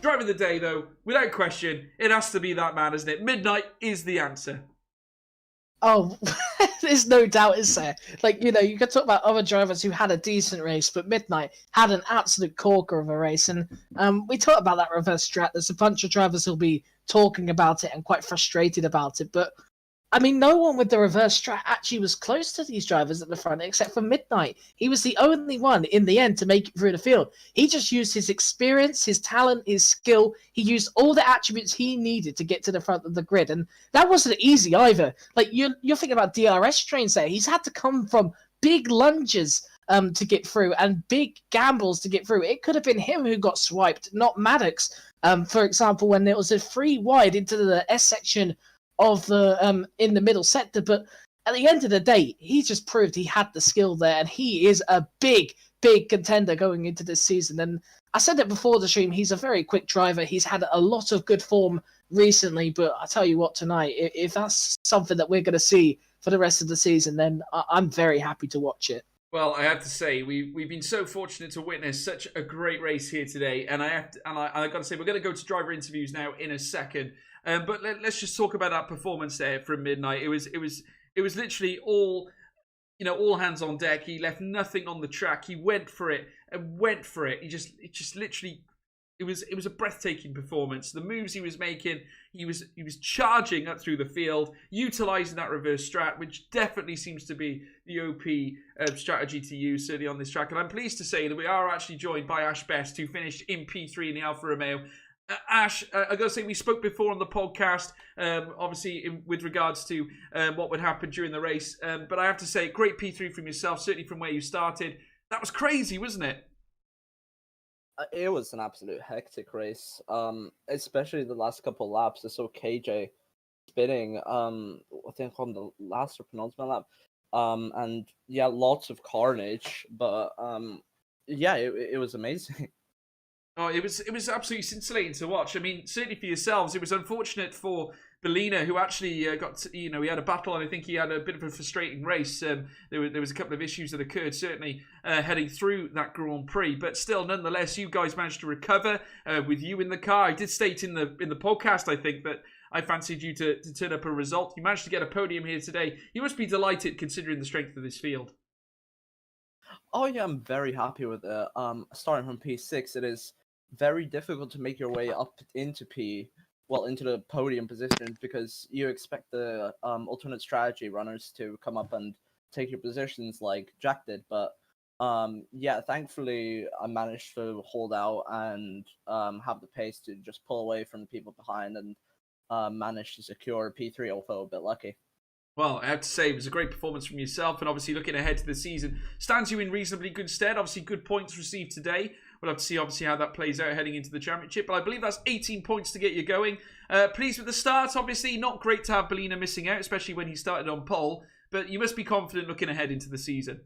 Driver of the day, though, without question, it has to be that man, isn't it? Midnight is the answer. Oh, there's no doubt, is there? Like, you know, you could talk about other drivers who had a decent race, but Midnight had an absolute corker of a race. And we talk about that reverse strat. There's a bunch of drivers who'll be talking about it and quite frustrated about it. But, I mean, no one with the reverse strat actually was close to these drivers at the front except for Midnight. He was the only one in the end to make it through the field. He just used his experience, his talent, his skill. He used all the attributes he needed to get to the front of the grid. And that wasn't easy either. Like, you're thinking about DRS trains there. He's had to come from big lunges to get through and big gambles to get through. It could have been him who got swiped, not Maddox. For example, when there was a 3 wide into the S section of the in the middle sector, but at the end of the day, he just proved he had the skill there, and he is a big contender going into this season. And I said it before the stream, he's a very quick driver. He's had a lot of good form recently, but I tell you what, tonight, if that's something that we're going to see for the rest of the season, then I'm very happy to watch it. Well, I have to say, we've been so fortunate to witness such a great race here today, and I got to say, we're going to go to driver interviews now in a second. But let's just talk about that performance there from Midnight. It was literally all hands on deck. He left nothing on the track. He went for it and went for it. It was a breathtaking performance. The moves he was making, he was charging up through the field, utilizing that reverse strat, which definitely seems to be the OP strategy to use certainly on this track. And I'm pleased to say that we are actually joined by Ash Best, who finished in P3 in the Alfa Romeo. Ash, I got to say, we spoke before on the podcast, obviously with regards to what would happen during the race. But I have to say, great P3 from yourself, certainly from where you started. That was crazy, wasn't it? It was an absolute hectic race, especially the last couple laps. I saw KJ spinning, I think on the last or penultimate lap. And yeah, lots of carnage, but yeah, it was amazing. Oh, it was absolutely scintillating to watch. I mean, certainly for yourselves, it was unfortunate for Bellina, who actually he had a battle, and I think he had a bit of a frustrating race. There was a couple of issues that occurred, certainly heading through that Grand Prix, but still, nonetheless, you guys managed to recover with you in the car. I did state in the podcast, I think, that I fancied you to turn up a result. You managed to get a podium here today. You must be delighted considering the strength of this field. Oh yeah, I'm very happy with it. Starting from P6, it is very difficult to make your way up into into the podium positions, because you expect the alternate strategy runners to come up and take your positions like Jack did. But yeah, thankfully I managed to hold out and have the pace to just pull away from the people behind and manage to secure P3, although a bit lucky. Well, I have to say, it was a great performance from yourself, and obviously looking ahead to the season stands you in reasonably good stead. Obviously, good points received today. We'll have to see, obviously, how that plays out heading into the championship. But I believe that's 18 points to get you going. Pleased with the start. Obviously, not great to have Bellina missing out, especially when he started on pole. But you must be confident looking ahead into the season.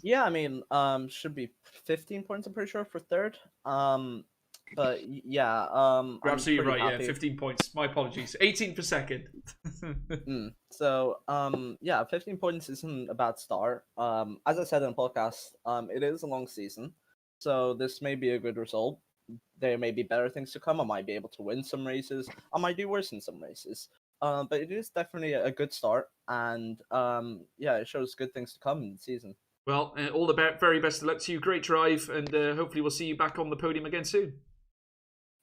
Yeah, I mean, should be 15 points, I'm pretty sure, for third. But yeah, You're absolutely right. happy. Yeah, 15 points. My apologies. 18 for second. So, yeah, 15 points isn't a bad start. As I said in the podcast, it is a long season, so this may be a good result. There may be better things to come. I might be able to win some races. I might do worse in some races. But it is definitely a good start, and yeah, it shows good things to come in the season. Well, all the very best of luck to you. Great drive, and hopefully we'll see you back on the podium again soon.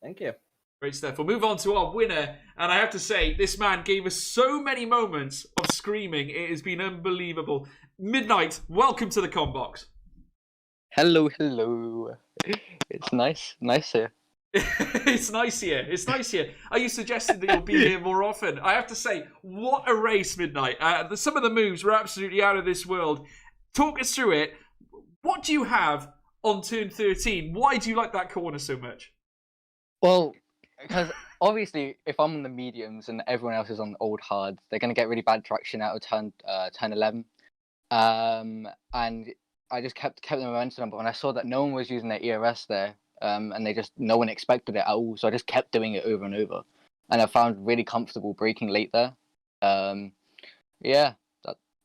Thank you. Great stuff. We'll move on to our winner, and I have to say, this man gave us so many moments of screaming. It has been unbelievable. Midnight, welcome to the Combox. Hello. It's nice here. It's nice here. Are you suggesting that you'll be here more often? I have to say, what a race, Midnight. Some of the moves were absolutely out of this world. Talk us through it. What do you have on turn 13? Why do you like that corner so much? Well, because obviously, if I'm on the mediums and everyone else is on the old hards, they're going to get really bad traction out of turn 11. And I just kept the momentum. But when I saw that no one was using their ERS there, and no one expected it at all, so I just kept doing it over and over. And I found really comfortable braking late there. Yeah,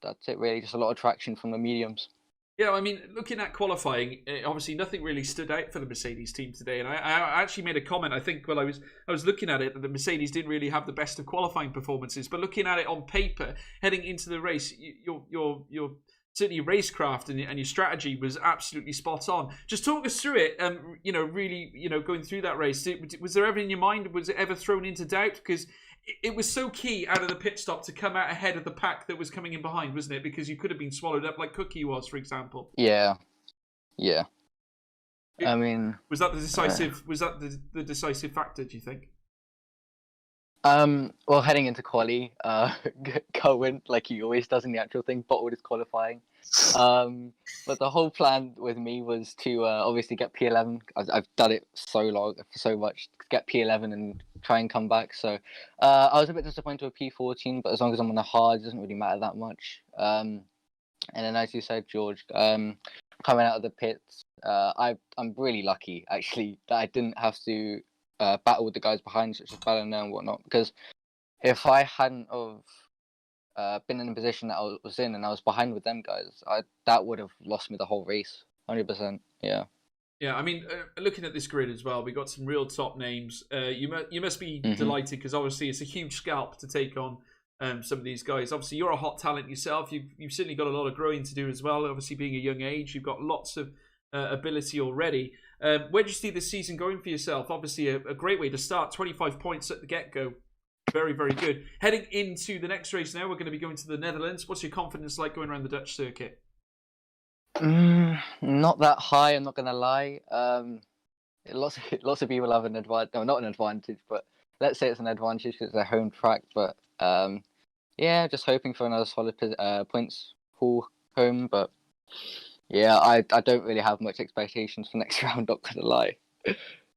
that's it really. Just a lot of traction from the mediums. Yeah, I mean, looking at qualifying, obviously nothing really stood out for the Mercedes team today. And I actually made a comment, I think, while I was looking at it, that the Mercedes didn't really have the best of qualifying performances. But looking at it on paper, heading into the race, your certainly racecraft and your strategy was absolutely spot on. Just talk us through it. Really, going through that race, was there ever in your mind? Was it ever thrown into doubt? Because it was so key out of the pit stop to come out ahead of the pack that was coming in behind, wasn't it? Because you could have been swallowed up like Cookie was, for example. Yeah. I mean, was that the decisive? Was that the decisive factor? Do you think? Well, heading into quali, Cohen, like he always does in the actual thing, bottled his qualifying. But the whole plan with me was to obviously get P11. I've done it so much, get P11 and try and come back. So I was a bit disappointed with P14, but as long as I'm on the hard, it doesn't really matter that much. And then, as you said, George, coming out of the pits, I'm really lucky actually that I didn't have to battle with the guys behind, such as Ballon and whatnot. Because if I hadn't of been in the position that I was in and I was behind with them guys, that would have lost me the whole race, 100%. Yeah. Yeah, I mean, looking at this grid as well, we got some real top names. You must be delighted because obviously it's a huge scalp to take on some of these guys. Obviously, you're a hot talent yourself. You've certainly got a lot of growing to do as well. Obviously, being a young age, you've got lots of ability already. Where do you see this season going for yourself? Obviously, a great way to start. 25 points at the get-go. Very, very good. Heading into the next race now, we're going to be going to the Netherlands. What's your confidence like going around the Dutch circuit? Not that high, I'm not going to lie. Lots of people have an advantage. No, not an advantage, but let's say it's an advantage because it's a home track. But yeah, just hoping for another solid points haul home. But yeah, I don't really have much expectations for next round, not going to lie.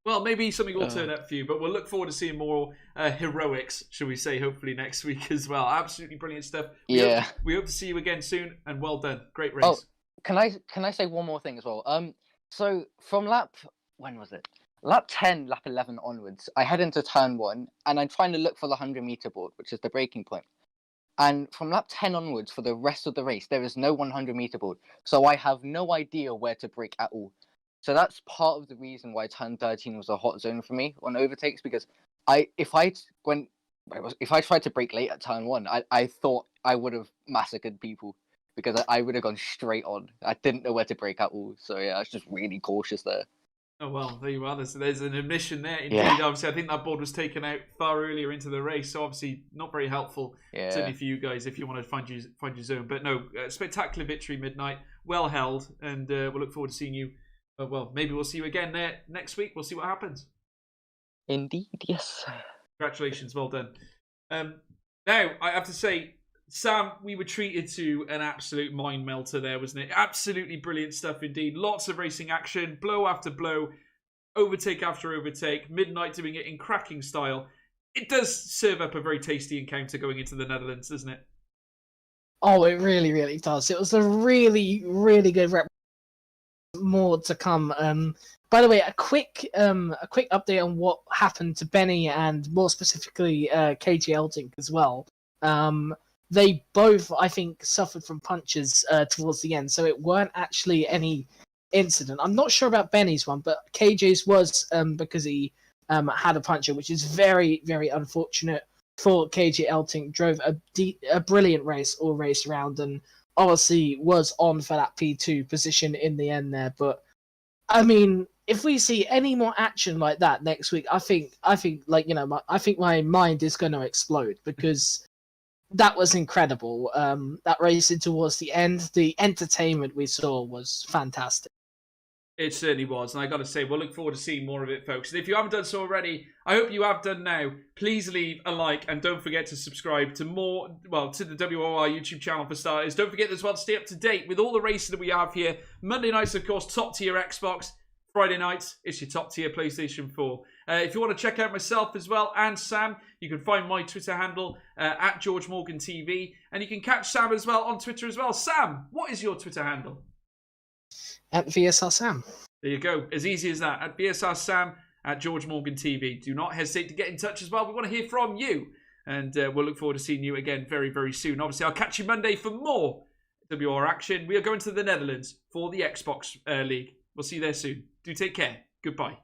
Well, maybe something will turn up for you, but we'll look forward to seeing more heroics, shall we say, hopefully next week as well. Absolutely brilliant stuff. We hope to see you again soon, and well done. Great race. Oh, can I say one more thing as well? So from lap when was it? Lap 10, lap 11 onwards, I head into turn 1, and I'm trying to look for the 100-meter board, which is the braking point. And from lap 10 onwards, for the rest of the race, there is no 100-meter board. So I have no idea where to brake at all. So that's part of the reason why turn 13 was a hot zone for me on overtakes, because if I tried to brake late at turn 1, I thought I would have massacred people, because I would have gone straight on. I didn't know where to brake at all. So yeah, I was just really cautious there. Oh, well, there you are. There's an admission there. Indeed, Yeah. obviously, I think that board was taken out far earlier into the race, so obviously not very helpful, certainly for you guys, if you want to find your zone. But no, spectacular victory, Midnight. Well held, and we'll look forward to seeing you. Well, maybe we'll see you again there next week. We'll see what happens. Indeed, yes. Congratulations, well done. Now, I have to say, Sam, we were treated to an absolute mind melter there, wasn't it? Absolutely brilliant stuff indeed. Lots of racing action, blow after blow, overtake after overtake, Midnight doing it in cracking style. It does serve up a very tasty encounter going into the Netherlands, doesn't it? Oh, it really, really does. It was a really, really good more to come. By the way, a quick update on what happened to Benny and more specifically KJ Elting as well. They both, I think, suffered from punches towards the end, so it weren't actually any incident. I'm not sure about Benny's one, but KJ's was because he had a puncher, which is very, very unfortunate for KJ Elting. Drove a brilliant race all race round, and obviously was on for that P2 position in the end there. But I mean, if we see any more action like that next week, I think like, you know, I think my mind is going to explode, because that was incredible. That racing towards the end, the entertainment we saw was fantastic. It certainly was, and I got to say, we'll look forward to seeing more of it, folks. And if you haven't done so already, I hope you have done now. Please leave a like, and don't forget to subscribe to to the WOR YouTube channel for starters. Don't forget as well to stay up to date with all the racing that we have here. Monday nights, of course, top tier Xbox. Friday nights, it's your top tier PlayStation 4. If you want to check out myself as well, and Sam, you can find my Twitter handle at George Morgan TV, and you can catch Sam as well on Twitter as well. Sam, what is your Twitter handle? At VSR Sam. There you go. As easy as that. At VSR Sam, at George Morgan TV. Do not hesitate to get in touch as well. We want to hear from you. And we'll look forward to seeing you again very, very soon. Obviously, I'll catch you Monday for more WR action. We are going to the Netherlands for the Xbox League. We'll see you there soon. Do take care. Goodbye.